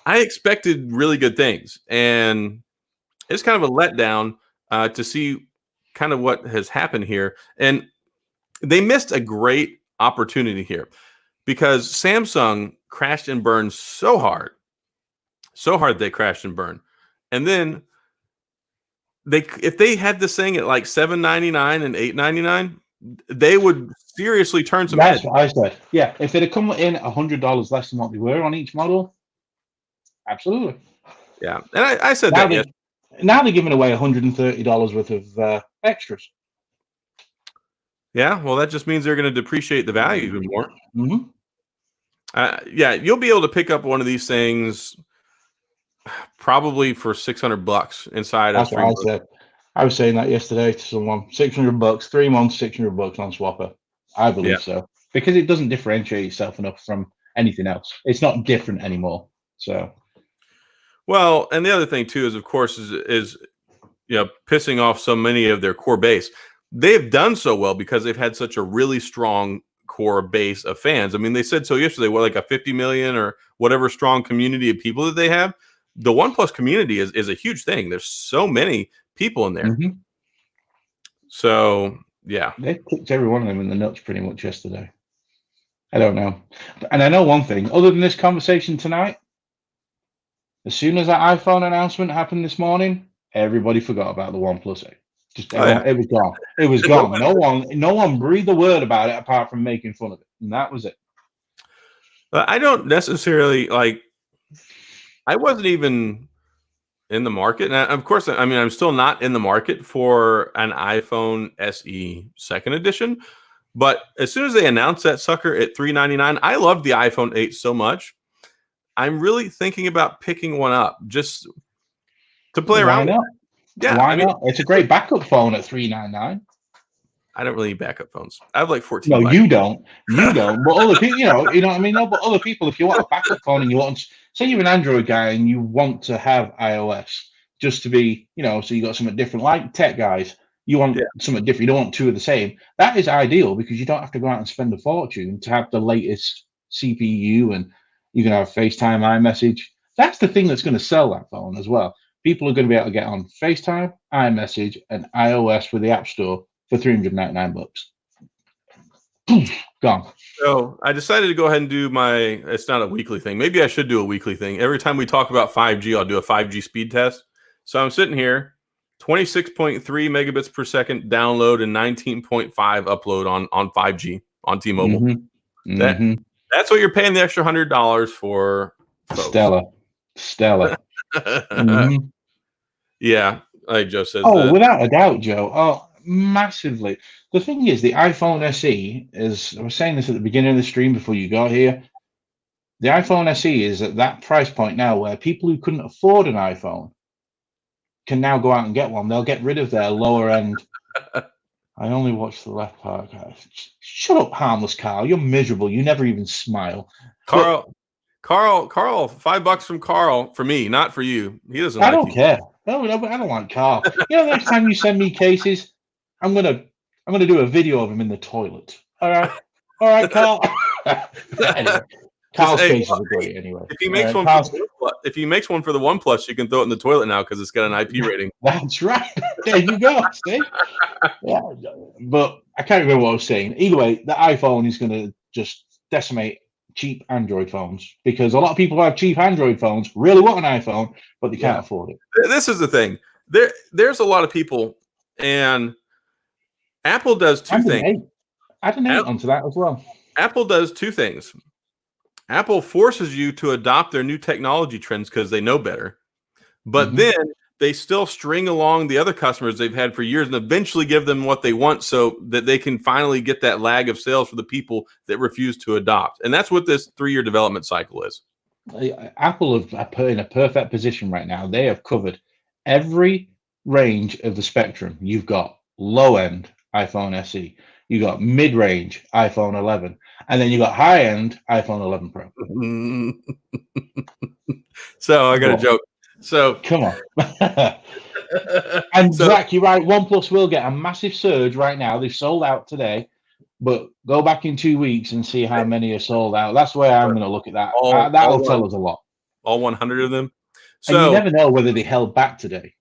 I expected really good things, and it's kind of a letdown to see kind of what has happened here. And they missed a great opportunity here, because Samsung crashed and burned so hard they crashed and burned. And then if they had this thing at like $799 and $899, they would seriously turn some heads. That's what I said. Yeah, if they'd have come in $100 less than what they were on each model, absolutely. Yeah, and I said now that. Now they're giving away $130 worth of extras. Yeah, well, that just means they're going to depreciate the value even more. Mm-hmm. Yeah, you'll be able to pick up one of these things Probably for $600 inside of That's 3 what I months. said. I was saying that yesterday to someone. $600, 3 months, $600 on Swapper. I believe Yeah. so because it doesn't differentiate itself enough from anything else. It's not different anymore. So Well, and the other thing too is, of course, is pissing off so many of their core base. They've done so well because they've had such a really strong core base of fans. I mean, they said so yesterday, like a 50 million or whatever strong community of people that they have. The OnePlus community is a huge thing. There's so many people in there. So yeah, they kicked every one of them in the nuts pretty much yesterday. I don't know. And I know one thing, other than this conversation tonight, as soon as that iPhone announcement happened this morning, everybody forgot about the OnePlus 8. Just everyone, it was gone. It was gone. No one breathed a word about it apart from making fun of it. And that was it. I don't necessarily like. I wasn't even in the market, and of course, I mean, I'm still not in the market for an iPhone SE second edition. But as soon as they announced that sucker at $399, I loved the iPhone 8 so much. I'm really thinking about picking one up just to play around with. Yeah, Why not? It's a great backup phone at $399. I don't really need backup phones. I have like 14. No, you don't. You don't. But other people, you know what I mean? No, but other people, if you want a backup phone and you want, say you're an Android guy and you want to have iOS just to be, so you got something different, like tech guys, you want something different. You don't want two of the same. That is ideal because you don't have to go out and spend a fortune to have the latest CPU and you can have FaceTime, iMessage. That's the thing that's going to sell that phone as well. People are going to be able to get on FaceTime, iMessage, and iOS with the App Store for $399. Gone. So I decided to go ahead and do it's not a weekly thing. Maybe I should do a weekly thing. Every time we talk about 5G, I'll do a 5G speed test. So I'm sitting here, 26.3 megabits per second download and 19.5 upload on 5G on T-Mobile. That's what you're paying the extra $100 for, folks. Stellar. Yeah, like Joe says. Oh, without a doubt, Joe. Oh, massively. The thing is, the iPhone SE is, I was saying this at the beginning of the stream before you got here. The iPhone SE is at that price point now where people who couldn't afford an iPhone can now go out and get one. They'll get rid of their lower end. I only watch the left part, guys. Shut up, harmless Carl. You're miserable. You never even smile. Carl, $5 from Carl for me, not for you. He doesn't like you. I don't care. No, I don't like Carl. Next time you send me cases, I'm gonna do a video of him in the toilet. All right, Carl. Anyway, Carl's cases are great. Anyway, if he makes one for the OnePlus, you can throw it in the toilet now because it's got an IP rating. That's right. There you go. See? Yeah, but I can't remember what I was saying. Either way, the iPhone is going to just decimate cheap Android phones because a lot of people who have cheap Android phones really want an iPhone, but they can't afford it. This is the thing. There's a lot of people, and Apple does two things. Add an 8 onto that as well. Apple does two things. Apple forces you to adopt their new technology trends because they know better. But then they still string along the other customers they've had for years and eventually give them what they want so that they can finally get that lag of sales for the people that refuse to adopt. And that's what this 3-year development cycle is. Apple are put in a perfect position right now. They have covered every range of the spectrum. You've got low-end iPhone SE. You got mid-range iPhone 11. And then you got high-end iPhone 11 Pro. So I got a joke. So come on. And Zach, you're right. OnePlus will get a massive surge right now. They've sold out today. But go back in 2 weeks and see how many are sold out. That's the way I'm going to look at that. That'll tell us a lot. All 100 of them. So and you never know whether they held back today.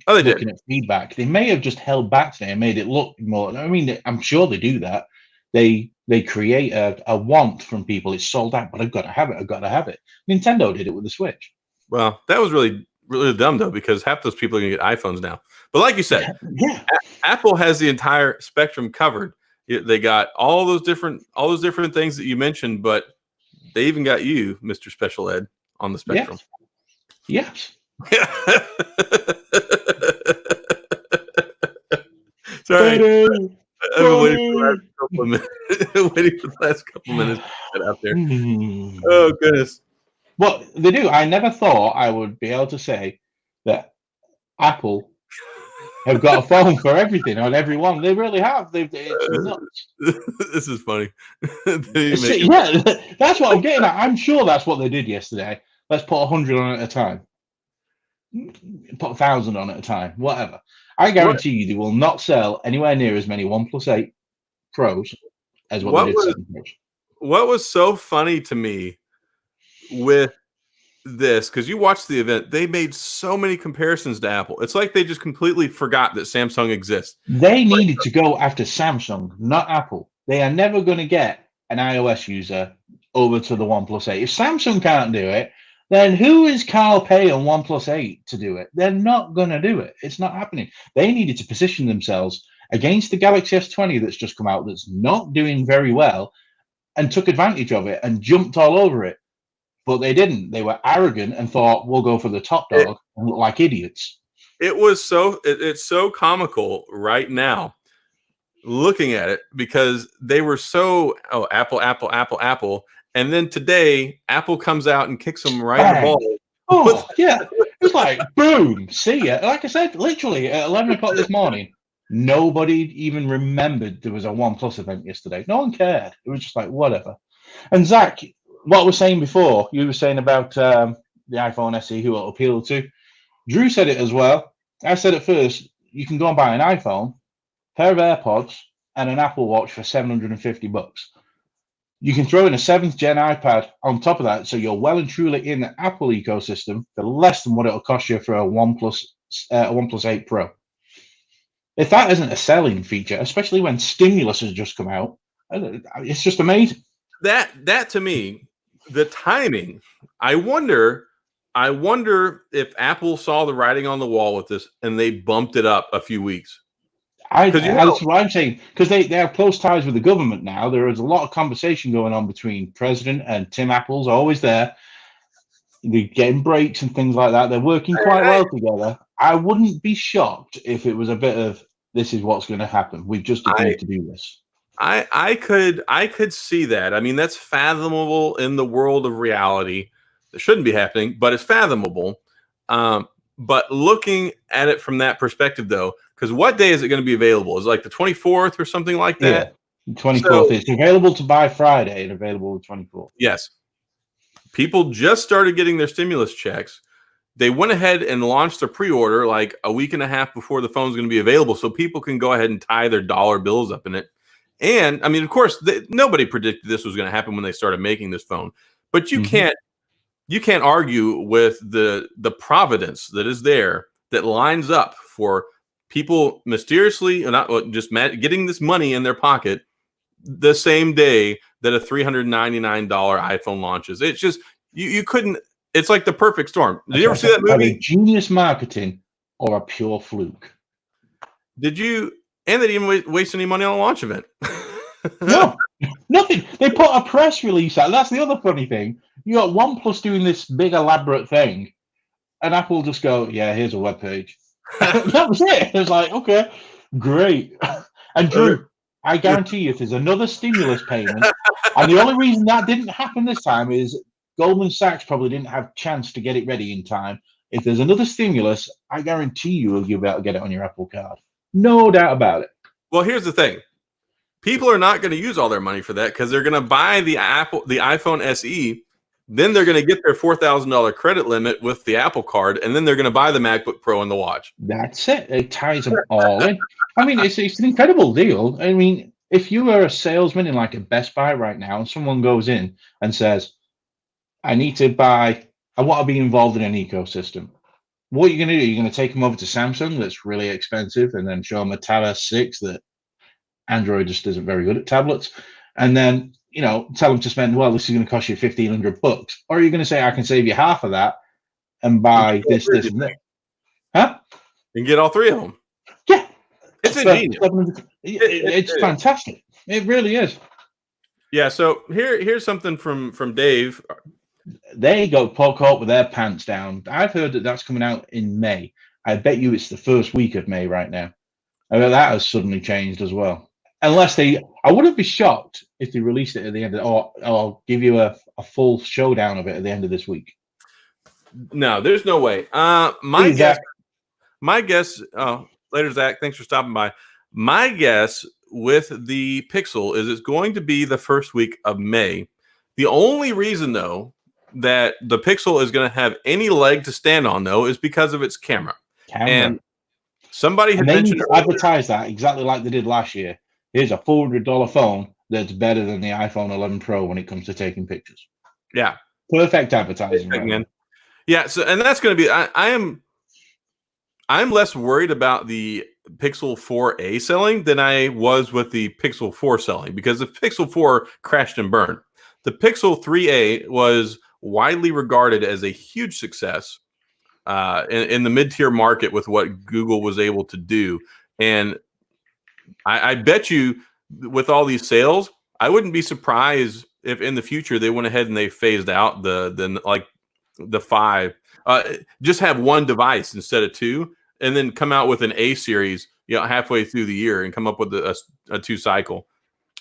Oh, they looking did. At feedback, they may have just held back today and made it look more. I mean, I'm sure they do that. They create a want from people. It's sold out, but I've got to have it. I've got to have it. Nintendo did it with the Switch. Well, that was really dumb though, because half those people are going to get iPhones now. But like you said, Apple has the entire spectrum covered. They got all those different things that you mentioned, but they even got you, Mr. Special Ed, on the spectrum. Yes. Sorry. I've been waiting for the last couple minutes to get out there. Oh, goodness. Well, they do. I never thought I would be able to say that Apple have got a phone for everything on every one. They really have. It's nuts. This is funny. Yeah, that's what I'm getting at. I'm sure that's what they did yesterday. Let's put 100 on at a time. Put 1,000 on at a time. Whatever. I guarantee you they will not sell anywhere near as many OnePlus 8 Pros as what they What did was 7 Pros. what was so funny to me with this, because you watched the event, they made so many comparisons to Apple. It's like they just completely forgot that Samsung exists. They needed to go after Samsung, not Apple. They are never going to get an iOS user over to the OnePlus 8. If Samsung can't do it, then who is Carl Pei on OnePlus 8 to do it? They're not going to do it. It's not happening. They needed to position themselves against the Galaxy S20 that's just come out, that's not doing very well, and took advantage of it and jumped all over it. But they didn't. They were arrogant and thought, we'll go for the top dog and look like idiots. It's so comical right now looking at it, because they were so Apple, and then today Apple comes out and kicks them right in the ball. Oh yeah, it's like boom, see ya. Like I said, literally at 11 o'clock this morning, nobody even remembered there was a OnePlus event yesterday. No one cared. It was just like whatever. And Zach, what I was saying before, you were saying about the iPhone SE, who it'll appeal to. Drew said it as well. I said at first, you can go and buy an iPhone, pair of AirPods, and an Apple Watch for $750. You can throw in a 7th gen iPad on top of that, so you're well and truly in the Apple ecosystem for less than what it'll cost you for a OnePlus 8 Pro. If that isn't a selling feature, especially when stimulus has just come out, it's just amazing. That to me, the timing. I wonder if Apple saw the writing on the wall with this and they bumped it up a few weeks. That's what I'm saying, because they have close ties with the government now. There is a lot of conversation going on between President and Tim Apple's always there. They're getting breaks and things like that. They're working quite well together. I wouldn't be shocked if it was a bit of, this is what's going to happen. We've just agreed to do this. I could see that. I mean, that's fathomable in the world of reality. That shouldn't be happening, but it's fathomable. But looking at it from that perspective, though, because what day is it going to be available? Is it like the 24th or something like that? Yeah, 24th. So, it's available to buy Friday and available the 24th. Yes. People just started getting their stimulus checks. They went ahead and launched a pre-order like a week and a half before the phone's going to be available, so people can go ahead and tie their dollar bills up in it. And I mean, of course, nobody predicted this was going to happen when they started making this phone. But you can't argue with the providence that is there that lines up for people mysteriously, not just getting this money in their pocket the same day that a $399 iPhone launches. It's just you couldn't. It's like the perfect storm. Did you ever see that movie? Genius marketing or a pure fluke? Did you? And they didn't waste any money on a launch event. No, nothing. They put a press release out. That's the other funny thing. You got OnePlus doing this big elaborate thing, and Apple just go, "Yeah, here's a web page." That was it. It was like, okay, great. And Drew, I guarantee you, if there's another stimulus payment, and the only reason that didn't happen this time is Goldman Sachs probably didn't have a chance to get it ready in time. If there's another stimulus, I guarantee you'll be able to get it on your Apple Card. No doubt about it. Well, here's the thing. People are not going to use all their money for that because they're going to buy the iPhone SE. Then they're going to get their $4,000 credit limit with the Apple Card, and then they're going to buy the MacBook Pro and the watch. That's it. It ties them all in. I mean, it's an incredible deal. I mean, if you were a salesman in like a Best Buy right now, and someone goes in and says, I want to be involved in an ecosystem. What are you going to do? You're going to take them over to Samsung that's really expensive and then show them a Tab S6 that Android just isn't very good at tablets. And then, tell them to spend, well, this is going to cost you $1,500. Or are you going to say, I can save you half of that and buy this, and that? Huh? And get all three of them. Yeah. It's ingenious. It's fantastic. It really is. Yeah, so here's something from Dave. They got caught with their pants down. I've heard that's coming out in May. I bet you it's the first week of May right now. I bet that has suddenly changed as well. Unless they, I wouldn't be shocked if they released it at the end of, or give you a full showdown of it at the end of this week. No, there's no way. My Hey, guess. Zach. My guess. Later, Zach. Thanks for stopping by. My guess with the Pixel is it's going to be the first week of May. The only reason, though, that the Pixel is going to have any leg to stand on, though, is because of its camera. And somebody had And they need mentioned to advertise that exactly like they did last year. Here's a $400 phone that's better than the iPhone 11 Pro when it comes to taking pictures. Yeah, perfect advertising. Right, yeah. So, and that's going to be. I'm less worried about the Pixel 4a selling than I was with the Pixel 4 selling, because the Pixel 4 crashed and burned. The Pixel 3a was widely regarded as a huge success in the mid-tier market with what Google was able to do. And I bet you with all these sales, I wouldn't be surprised if in the future they went ahead and they phased out the 5. Just have one device instead of two, and then come out with an A series, halfway through the year, and come up with a 2 cycle.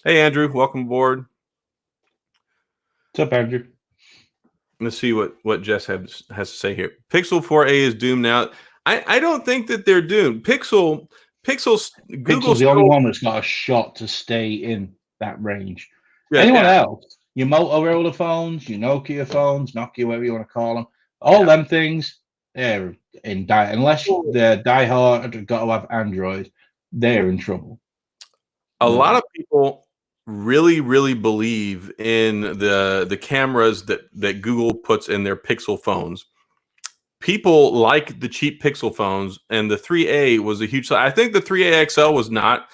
Hey, Andrew, welcome aboard. What's up, Andrew? Let's see what Jess has to say here. Pixel 4a is doomed now. I don't think that they're doomed. Pixel's Pixel's the only one that's got a shot to stay in that range. Yeah, Anyone else, your Motorola phones, your Nokia phones, Nokia, whatever you want to call them, all them things, they're in unless they're diehard, got to have Android, they're in trouble. A lot of people really, really believe in the cameras that Google puts in their Pixel phones. People like the cheap Pixel phones, and the 3A was a huge. I think the 3A XL was not.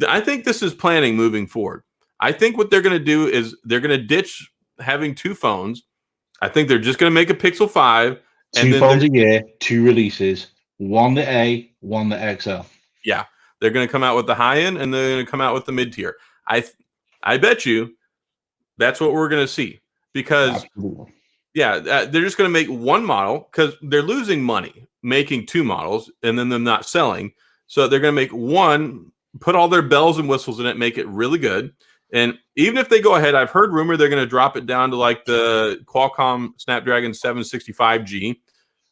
I think this is planning moving forward. I think what they're going to do is they're going to ditch having 2 phones. I think they're just going to make a Pixel 5. And 2 phones a year, 2 releases, one the A, one the XL. Yeah, they're going to come out with the high end, and they're going to come out with the mid tier. I bet you that's what we're going to see, because they're just going to make one model because they're losing money making 2 models and then them not selling. So they're going to make one, put all their bells and whistles in it, make it really good. And even if they go ahead, I've heard rumor they're going to drop it down to like the Qualcomm Snapdragon 765G,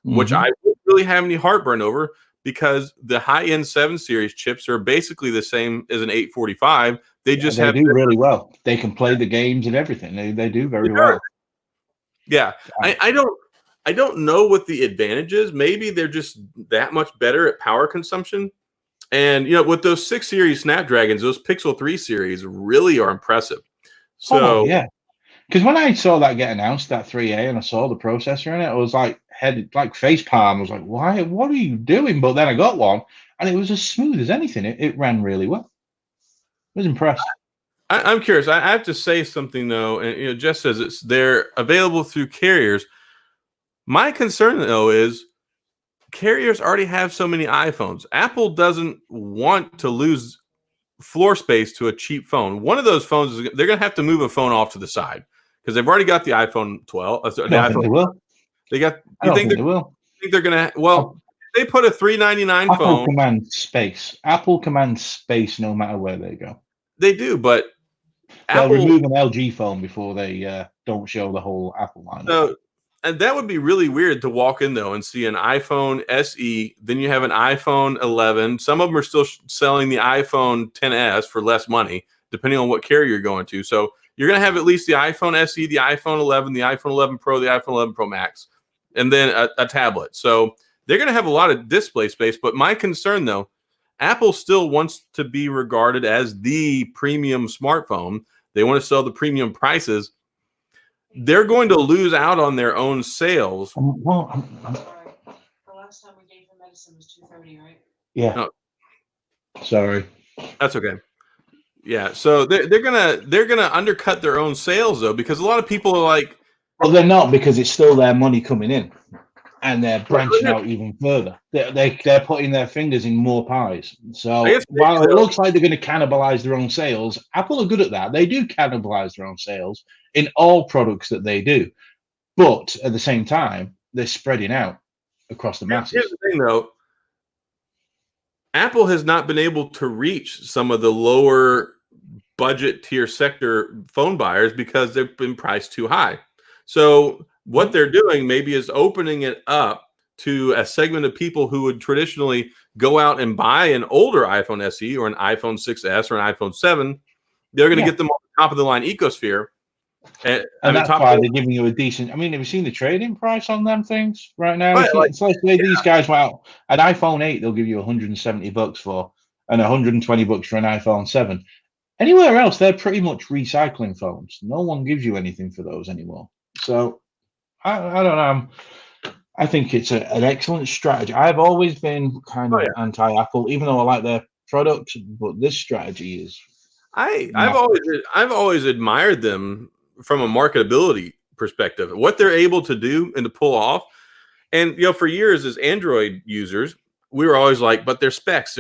which I don't really have any heartburn over, because the high-end 7 series chips are basically the same as an 845. They just do really well. They can play the games and everything. They do very well. Yeah, I don't know what the advantage is. Maybe they're just that much better at power consumption. And with those 6 series Snapdragons, those Pixel 3 series really are impressive. So yeah, because when I saw that get announced, that 3A, and I saw the processor in it, I was like face palm. I was like, why? What are you doing? But then I got one, and it was as smooth as anything. It ran really well. I was impressed. I'm curious. I have to say something though, and Jess says they're available through carriers. My concern though is carriers already have so many iPhones. Apple doesn't want to lose floor space to a cheap phone. One of those phones they're going to have to move a phone off to the side because they've already got the iPhone 12. I don't think they will. They got. You think they will? Think they're going to? Well, they put a $399 phone. Apple commands space. Apple commands space no matter where they go. They do, but they'll remove an LG phone before they don't show the whole Apple line. So, and that would be really weird to walk in though and see an iPhone SE. Then you have an iPhone 11. Some of them are still selling the iPhone 10s for less money, depending on what carrier you're going to. So you're going to have at least the iPhone SE, the iPhone 11, the iPhone 11 Pro, the iPhone 11 Pro Max, and then a tablet. So they're going to have a lot of display space. But my concern though, Apple still wants to be regarded as the premium smartphone. They want to sell the premium prices. They're going to lose out on their own sales. The last time we gave him medicine was 2:30, right? Yeah. No. Sorry. That's okay. Yeah. So they're gonna undercut their own sales though, because a lot of people are like, well, they're not, because it's still their money coming in, and they're branching out even further. They're putting their fingers in more pies. So while it looks like they're going to cannibalize their own sales, Apple are good at that. They do cannibalize their own sales in all products that they do, but at the same time, they're spreading out across the masses. Here's the thing, though. Apple has not been able to reach some of the lower budget tier sector phone buyers because they've been priced too high. So what they're doing maybe is opening it up to a segment of people who would traditionally go out and buy an older iPhone SE or an iPhone 6S or an iPhone 7. They're going to get them on the top of the line ecosphere. And that's why they're giving you a decent. I mean, have you seen the trading price on them things right now? Right, Let's say these guys went out an iPhone 8, they'll give you $170 for, and $120 for an iPhone 7. Anywhere else, they're pretty much recycling phones. No one gives you anything for those anymore. So I don't know. I think it's an excellent strategy. I've always been kind of anti-Apple, even though I like their products, but this strategy is. I've always admired them from a marketability perspective, what they're able to do and to pull off. And for years as Android users, we were always like, but they're specs.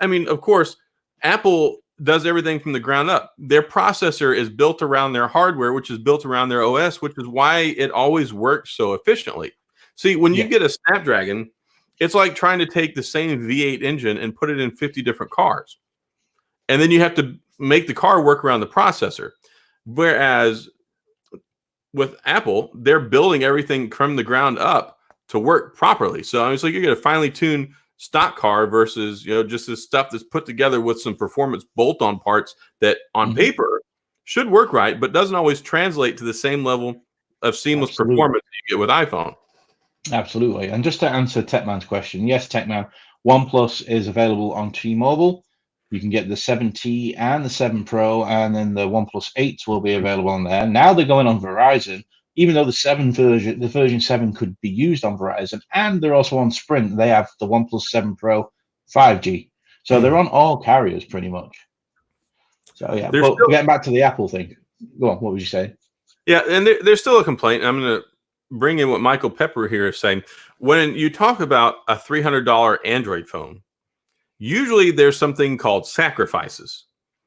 I mean, of course, Apple does everything from the ground up. Their processor is built around their hardware, which is built around their OS, which is why it always works so efficiently. See, when you get a Snapdragon, it's like trying to take the same V8 engine and put it in 50 different cars. And then you have to make the car work around the processor. Whereas with Apple, they're building everything from the ground up to work properly. So it's like you're going to finely tune stock car versus just this stuff that's put together with some performance bolt-on parts that on paper should work right, but doesn't always translate to the same level of seamless performance that you get with iPhone. Absolutely. And just to answer Techman's question, yes, Techman, OnePlus is available on T-Mobile. You can get the 7T and the 7 Pro, and then the OnePlus 8s will be available on there. Now they're going on Verizon, even though the version 7 could be used on Verizon, and they're also on Sprint. They have the OnePlus 7 Pro 5G. So they're on all carriers pretty much. So yeah, but getting back to the Apple thing. Go on, what would you say? Yeah, and there's still a complaint. I'm going to bring in what Michael Pepper here is saying. When you talk about a $300 Android phone, usually there's something called sacrifices.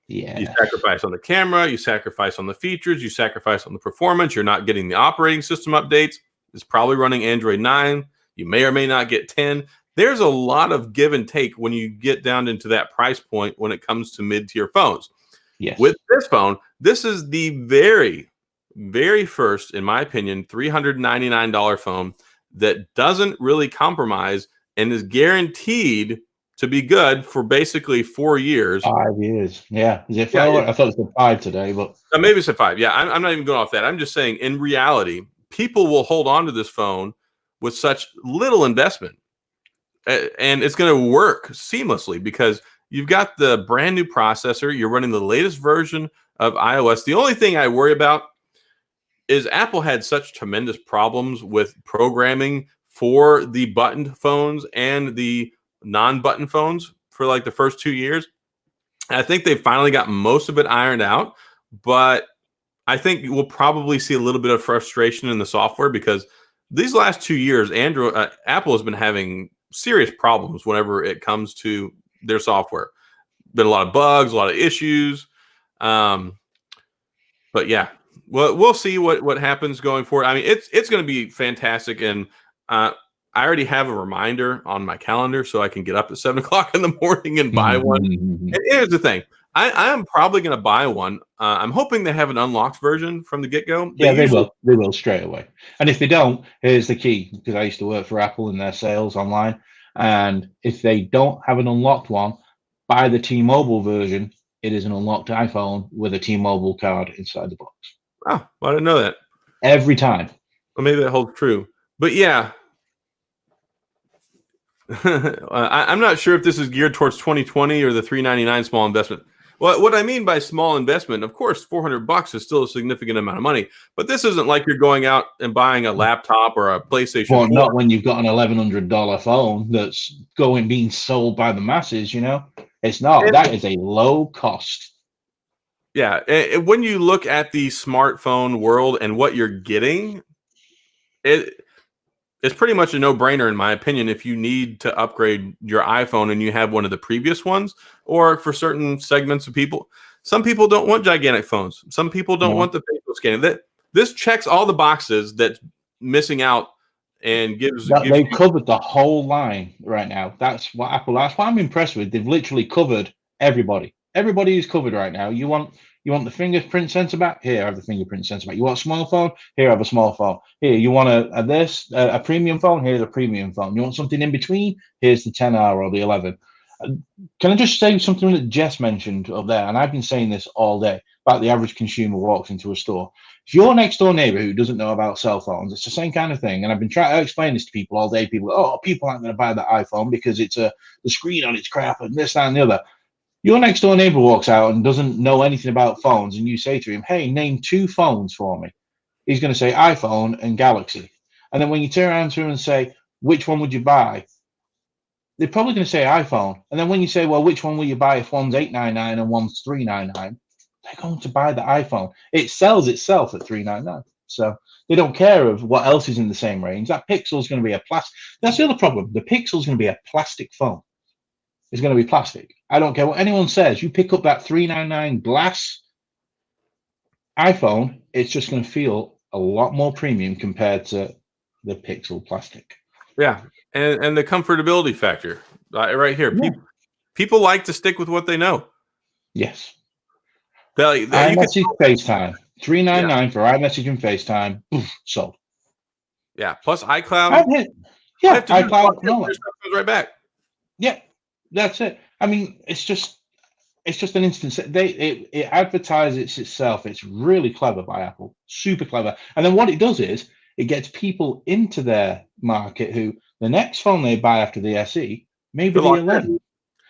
Yeah. You sacrifice on the camera, you sacrifice on the features, you sacrifice on the performance. You're not getting the operating system updates. It's probably running Android 9. You may or may not get 10. There's a lot of give and take when you get down into that price point when it comes to mid-tier phones. Yes. With this phone, this is the very, very first, in my opinion, $399 phone that doesn't really compromise and is guaranteed to be good for basically 4 years. 5 years. Yeah. Is it 4? I thought it was 5 today, but maybe it's a 5. Yeah, I'm not even going off that. I'm just saying, in reality, people will hold on to this phone with such little investment, and it's going to work seamlessly because you've got the brand new processor. You're running the latest version of iOS. The only thing I worry about is Apple had such tremendous problems with programming for the buttoned phones and the non-button phones for like the first 2 years. I think they finally got most of it ironed out, but I think we'll probably see a little bit of frustration in the software because these last 2 years, Apple has been having serious problems whenever it comes to their software. Been a lot of bugs, a lot of issues. But yeah, we'll see what happens going forward. I mean, it's going to be fantastic, and I already have a reminder on my calendar so I can get up at 7 o'clock in the morning and buy one. And here's the thing. I am probably going to buy one. I'm hoping they have an unlocked version from the get-go. Yeah, they will. They will straight away. And if they don't, here's the key, because I used to work for Apple in their sales online. And if they don't have an unlocked one, buy the T-Mobile version. It is an unlocked iPhone with a T-Mobile card inside the box. Oh, well, I didn't know that. Every time. Well, maybe that holds true. But yeah, I'm not sure if this is geared towards 2020 or the $399 small investment. Well, what I mean by small investment, of course, $400 is still a significant amount of money, but this isn't like you're going out and buying a laptop or a PlayStation 4. Not when you've got an $1,100 phone that's being sold by the masses. It's not. That is a low cost. Yeah, when you look at the smartphone world and what you're getting, it's pretty much a no-brainer, in my opinion, if you need to upgrade your iPhone and you have one of the previous ones, or for certain segments of people. Some people don't want gigantic phones. Some people don't want the facial scanning. This checks all the boxes that's missing out and gives They've you. covered the whole line right now. That's what Apple. That's what I'm impressed with. They've literally covered everybody. Everybody is covered right now. You want the fingerprint sensor back? Here, have the fingerprint sensor back. You want a small phone? Here, have a small phone. Here, you want a premium phone? Here's a premium phone. You want something in between? Here's the 10R or the 11. Can I just say something that Jess mentioned up there? And I've been saying this all day about the average consumer walks into a store. If your next door neighbor who doesn't know about cell phones, it's the same kind of thing. And I've been trying to explain this to people all day. People, people aren't going to buy that iPhone because the screen on it's crap and this, that, and the other. Your next door neighbor walks out and doesn't know anything about phones, and you say to him, "Hey, name 2 phones for me." He's going to say iPhone and Galaxy. And then when you turn around to him and say, "Which one would you buy?" They're probably going to say iPhone. And then when you say, "Well, which one will you buy if one's $899 and one's $399?" They're going to buy the iPhone. It sells itself at $399. So they don't care of what else is in the same range. That Pixel is going to be a plastic. That's the other problem. The Pixel is going to be a plastic phone. It's going to be plastic. I don't care what anyone says. You pick up that $399 glass iPhone, it's just going to feel a lot more premium compared to the Pixel plastic. Yeah, and the comfortability factor right here. Yeah. People like to stick with what they know. Yes. iMessage, FaceTime. $399 for iMessage and FaceTime. Sold. Yeah. Plus iCloud. iCloud. No, goes right back. Yeah, that's it. I mean, it's just an instance. It advertises itself. It's really clever by Apple. Super clever. And then what it does is it gets people into their market who the next phone they buy after the SE, maybe the 11.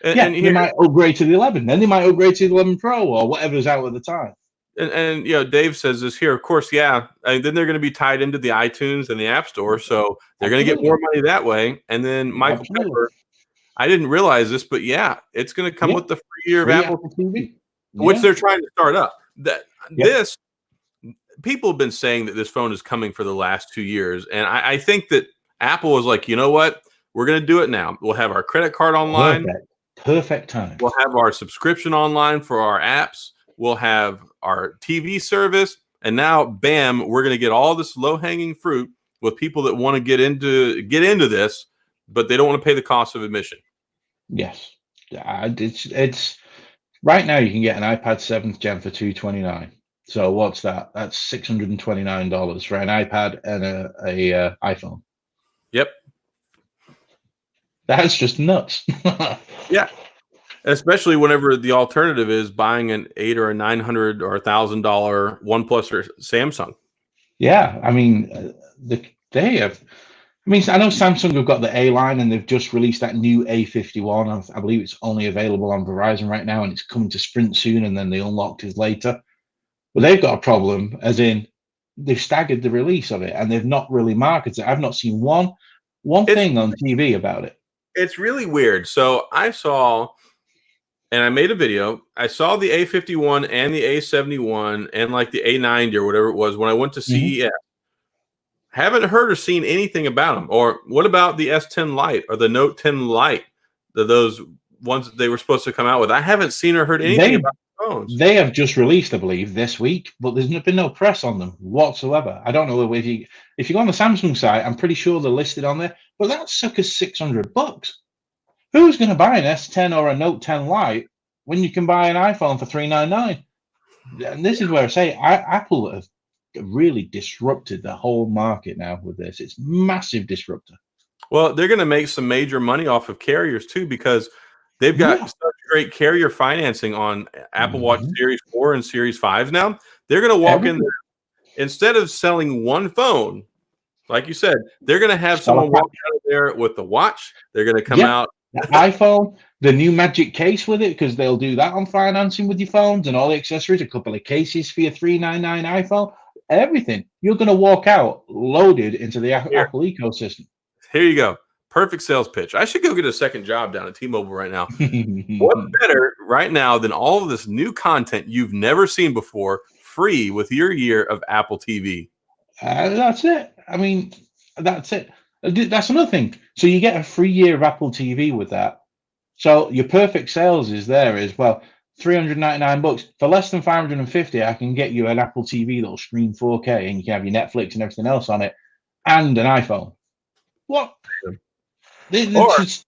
They might upgrade to the 11. Then they might upgrade to the 11 Pro or whatever's out at the time. And Dave says this here, of course, yeah. And then they're going to be tied into the iTunes and the App Store, so they're going to get more money that way. And then Michael Pepper, I didn't realize this, but yeah, it's going to come with the free year of Apple TV, which they're trying to start up. This people have been saying that this phone is coming for the last 2 years, and I think that Apple is like, you know what, we're going to do it now. We'll have our credit card online. Perfect time. We'll have our subscription online for our apps. We'll have our TV service, and now, bam, we're going to get all this low-hanging fruit with people that want to get into this, but they don't want to pay the cost of admission. Yes, it's right now. You can get an iPad 7th Gen for $229. So what's that? That's $629 for an iPad and a iPhone. Yep, that's just nuts. Yeah. Especially whenever the alternative is buying an $800 or a $900 or $1,000 OnePlus or Samsung. Yeah, I mean, they have. I mean, I know Samsung have got the A line, and they've just released that new A51. I believe it's only available on Verizon right now, and it's coming to Sprint soon, and then the unlocked is later. But they've got a problem, as in they've staggered the release of it, and they've not really marketed it. I've not seen one thing on TV about it. It's really weird. So I saw. And I made a video. I saw the A51 and the A71 and like the A90 or whatever it was when I went to CES. Haven't heard or seen anything about them. Or what about the S10 Lite or the Note 10 Lite? Those ones that they were supposed to come out with. I haven't seen or heard anything about the phones. They have just released, I believe, this week, but there's been no press on them whatsoever. I don't know if you go on the Samsung site, I'm pretty sure they're listed on there, but that sucker's $600. Who's going to buy an S10 or a Note 10 Lite when you can buy an iPhone for $399? And this is where I say Apple have really disrupted the whole market now with this. It's massive disruptor. Well, they're going to make some major money off of carriers too, because they've got such great carrier financing on Apple Watch Series 4 and Series 5 now. They're going to walk in there. Instead of selling one phone, like you said, they're going to have someone walk out of there with the watch. They're going to come out. The iPhone, the new Magic case with it, because they'll do that on financing with your phones and all the accessories, a couple of cases for your $399 iPhone, everything. You're going to walk out loaded into the Apple ecosystem. Here you go. Perfect sales pitch. I should go get a second job down at T-Mobile right now. What's better right now than all of this new content you've never seen before, free with your year of Apple TV? That's it. I mean, that's it. That's another thing. So you get a free year of Apple TV with that. So your perfect sales is there as well. $399 for less than $550. I can get you an Apple TV that'll stream 4K, and you can have your Netflix and everything else on it, and an iPhone. What? There's Or just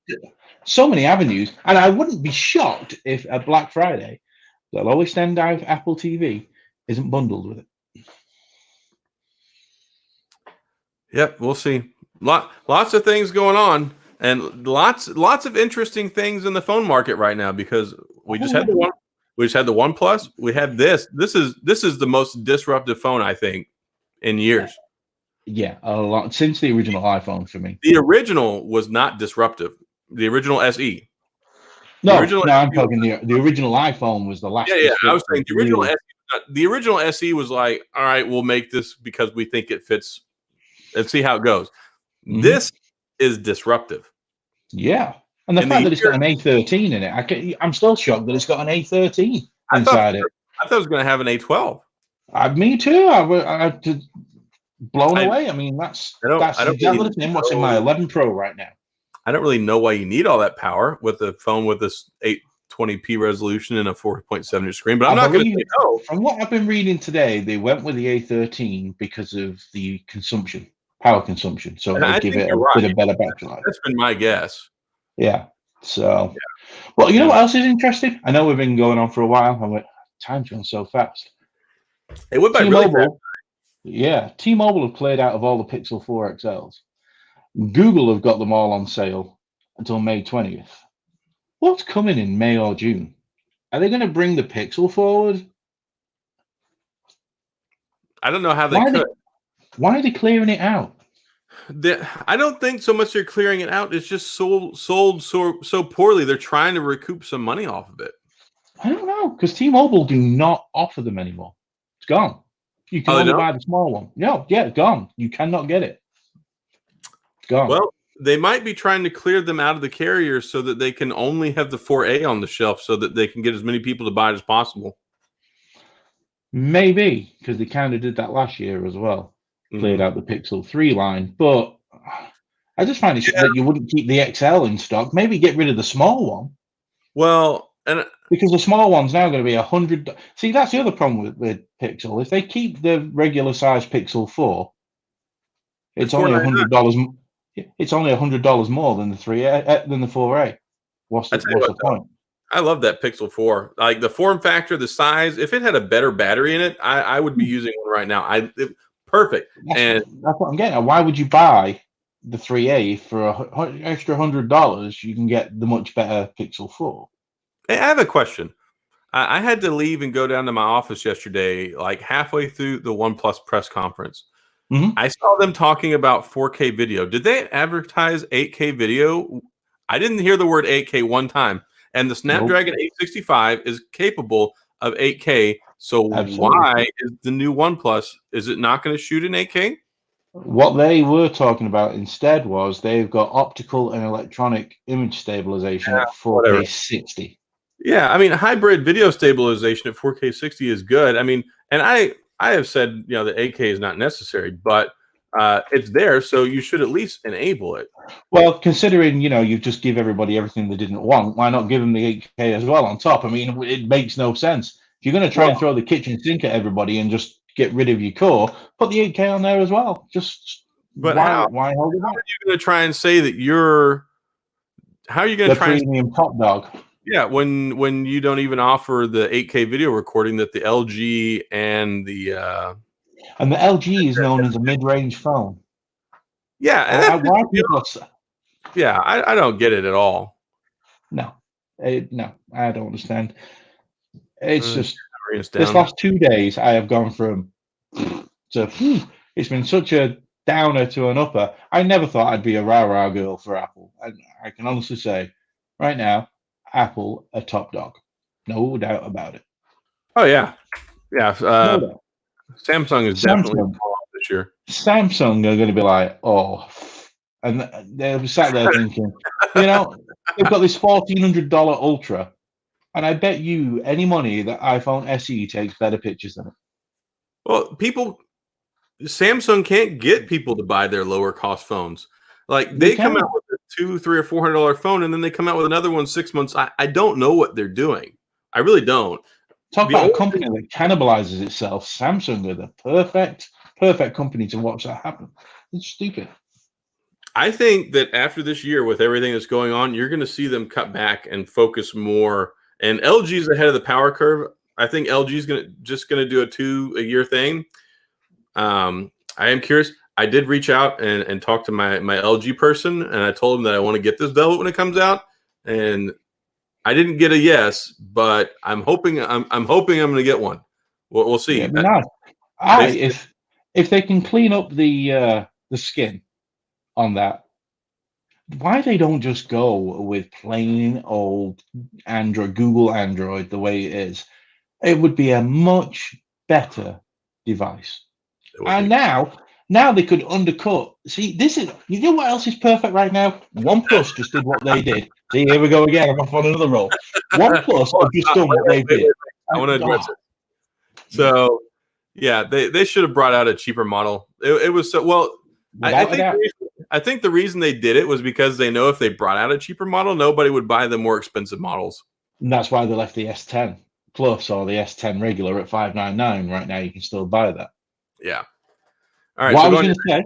so many avenues, and I wouldn't be shocked if at Black Friday, the lowest end of Apple TV isn't bundled with it. yep, we'll see. Lots of things going on, and lots of interesting things in the phone market right now because we just had the one. We just had the OnePlus. We had this. This is the most disruptive phone I think in years. Yeah, a lot since the original iPhone for me. The original was not disruptive. The original SE. No, original no, I'm SE was- talking the original iPhone was the last. Yeah. I was saying disruptive, really. the original SE was like, all right, we'll make this because we think it fits. Let's see how it goes. Mhm. This is disruptive. Yeah, and the In fact the that it's got an A13 in it, I'm still shocked that it's got an A13 inside it. I thought it was going to have an A12. Me too. I just blown away. I mean, that's I don't exactly really the same. What's in my 11 Pro right now? I don't really know why you need all that power with a phone with this 820p resolution and a 4.7 inch screen, but I'm not going to say no. From what I've been reading today, they went with the A13 because of the power consumption. So And they I give think it you're a right. bit of better battery life. That's been my guess. Yeah. So, well, you know what else is interesting? I know we've been going on for a while, and time's gone so fast. It went by really fast. Yeah, T-Mobile have cleared out of all the Pixel 4 XLs. Google have got them all on sale until May 20th. What's coming in May or June? Are they going to bring the Pixel forward? I don't know how they could. Why are they clearing it out? I don't think so much they're clearing it out. It's just sold so poorly. They're trying to recoup some money off of it. I don't know, because T-Mobile do not offer them anymore. It's gone. You can only buy the small one. No, yeah, gone. You cannot get it. It's gone. Well, they might be trying to clear them out of the carriers so that they can only have the 4A on the shelf so that they can get as many people to buy it as possible. Maybe, because they kind of did that last year as well. Cleared out the Pixel 3 line. But I just find it that you wouldn't keep the XL in stock. Maybe get rid of the small one. Well, because the small one's now going to be $100. See, that's the other problem with Pixel. If they keep the regular size Pixel 4, it's only $100. It's only $100 more than the 3A than the 4A. What's the point? I love that Pixel 4. Like the form factor, the size. If it had a better battery in it, I would be using one right now. Perfect. That's what I'm getting at. Why would you buy the 3A for an extra $100? You can get the much better Pixel 4. Hey, I have a question. I had to leave and go down to my office yesterday, like halfway through the OnePlus press conference. Mm-hmm. I saw them talking about 4K video. Did they advertise 8K video? I didn't hear the word 8K one time. And the Snapdragon 865 is capable of 8K. So Absolutely. Why is the new OnePlus, is it not going to shoot in 8K? What they were talking about instead was they've got optical and electronic image stabilization at 4K 60. Yeah, I mean, hybrid video stabilization at 4K 60 is good. I mean, and I have said, the 8K is not necessary, but it's there, so you should at least enable it. Well, considering, you just give everybody everything they didn't want, why not give them the 8K as well on top? I mean, it makes no sense. If you're going to try and throw the kitchen sink at everybody and just get rid of your core, put the 8K on there as well. But why hold it back? How are you going to try and say that how are you going to try the premium top dog? Yeah, when you don't even offer the 8K video recording that the LG and the LG is known as a mid-range phone. Yeah, why people? Yeah, I don't get it at all. No, I don't understand. It's just this last 2 days I have gone from it's been such a downer to an upper. I never thought I'd be a rah-rah girl for Apple. I can honestly say right now, Apple a top dog. No doubt about it. Oh yeah. Samsung is definitely this year. Samsung are going to be like, and they'll be sat there thinking, they've got this $1,400 Ultra, and I bet you any money that iPhone SE takes better pictures than it. Well, Samsung can't get people to buy their lower cost phones. Like they come out with a $200, $300, or $400 phone, and then they come out with another one 6 months. I don't know what they're doing. I really don't. Talk about a company that cannibalizes itself. Samsung are the perfect company to watch that happen. It's stupid. I think that after this year, with everything that's going on, you're going to see them cut back and focus more. And LG is ahead of the power curve. I think LG is just going to do a 2-a-year thing. I am curious. I did reach out and talk to my LG person, and I told him that I want to get this Velvet when it comes out. And I didn't get a yes, but I'm hoping I'm hoping I'm going to get one. We'll see. Yeah, nice. If they can clean up the skin on that, why they don't just go with plain old Android, Google Android, the way it is? It would be a much better device. And now they could undercut. See, this is, you know what else is perfect right now? OnePlus just did what they did. See, here we go again. I'm off on another roll. OnePlus have just done what they did. I want to address it. So, yeah, they should have brought out a cheaper model. It was so well. I think the reason they did it was because they know if they brought out a cheaper model, nobody would buy the more expensive models. And that's why they left the S10 Plus or the S10 regular at $599. Right now, you can still buy that. Yeah. All right. What I was going to say,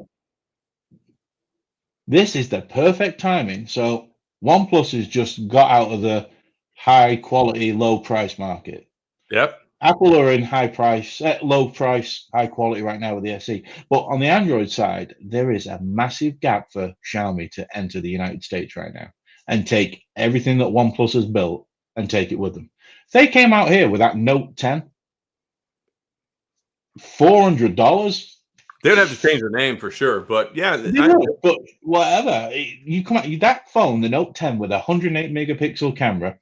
this is the perfect timing. So OnePlus has just got out of the high quality, low price market. Yep. Apple are in high price, low price, high quality right now with the SE. But on the Android side, there is a massive gap for Xiaomi to enter the United States right now and take everything that OnePlus has built and take it with them. If they came out here with that Note 10, $400. They would have to change the name for sure, but yeah, but whatever. You come out that phone, the Note 10 with a 108 megapixel camera,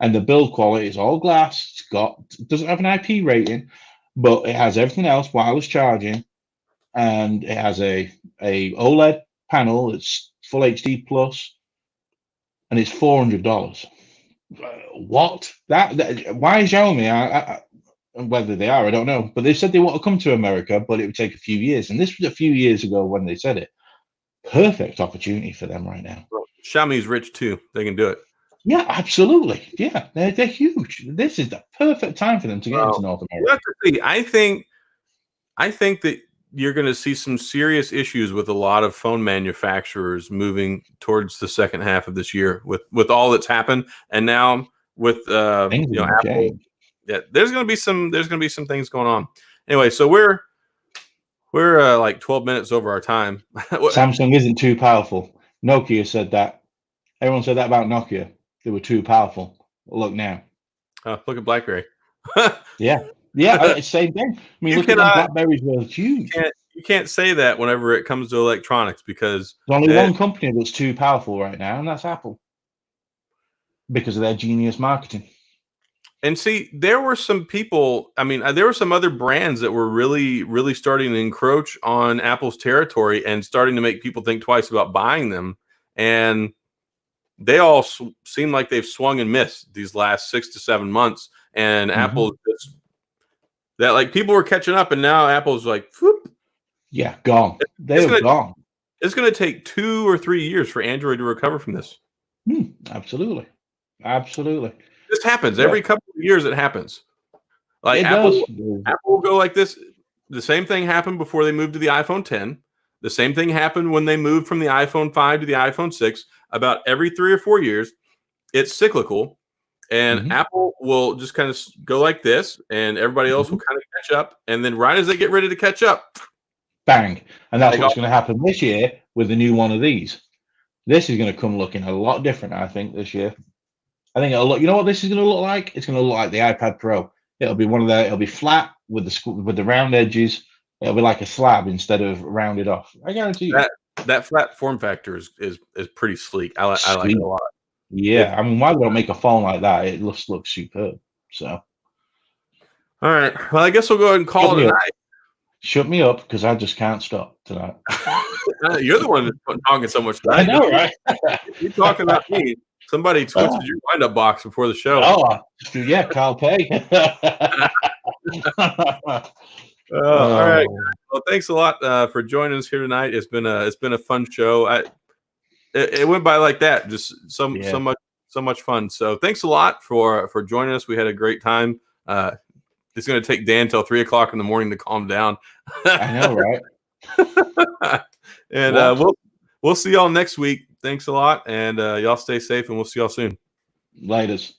and the build quality is all glass. Doesn't have an IP rating, but it has everything else, wireless charging, and it has a OLED panel. It's full HD plus, and it's $400. What? That why Xiaomi? Whether they are, I don't know. But they said they want to come to America, but it would take a few years. And this was a few years ago when they said it. Perfect opportunity for them right now. Well, Xiaomi's rich too. They can do it. Yeah, absolutely. Yeah, they're huge. This is the perfect time for them to get into North America. I think that you're going to see some serious issues with a lot of phone manufacturers moving towards the second half of this year with all that's happened, and now with Apple. Yeah, there's going to be some things going on. Anyway, so we're like 12 minutes over our time. Samsung isn't too powerful. Nokia said that. Everyone said that about Nokia. They were too powerful. Look now. Look at BlackBerry. Yeah, same thing. I mean, look at BlackBerries were huge. You can't say that whenever it comes to electronics because there's only one company that's too powerful right now, and that's Apple, because of their genius marketing. And see, there were some people, there were some other brands that were really, really starting to encroach on Apple's territory and starting to make people think twice about buying them. And they all seem like they've swung and missed these last 6 to 7 months. And Apple, people were catching up, and now Apple's like, whoop. Yeah, gone. They're gone. It's going to take 2 or 3 years for Android to recover from this. Absolutely. This happens every couple of years. It happens. Like Apple will go like this. The same thing happened before they moved to the iPhone 10. The same thing happened when they moved from the iPhone 5 to the iPhone 6. About every 3 or 4 years, it's cyclical, and Apple will just kind of go like this, and everybody else will kind of catch up. And then right as they get ready to catch up, bang! And that's what's going to happen this year with the new one of these. This is going to come looking a lot different, I think, this year. I think it'll look. You know what this is going to look like? It's going to look like the iPad Pro. It'll be it'll be flat with the round edges. It'll be like a slab instead of rounded off. I guarantee you. That flat form factor is pretty sleek. I like it a lot. Yeah, why would I make a phone like that? It looks superb. So, all right. Well, I guess we'll go ahead and call it a night. Shut me up, because I just can't stop tonight. You're the one that's talking so much tonight. I know, right? You're talking about me. Somebody twisted your wind-up box before the show. Oh, yeah, Carl Pay. All right. Well, thanks a lot for joining us here tonight. It's been a fun show. It went by like that. Just so much fun. So thanks a lot for joining us. We had a great time. It's going to take Dan till 3 o'clock in the morning to calm down. I know, right? And we'll see y'all next week. Thanks a lot, and y'all stay safe, and we'll see y'all soon. Laters.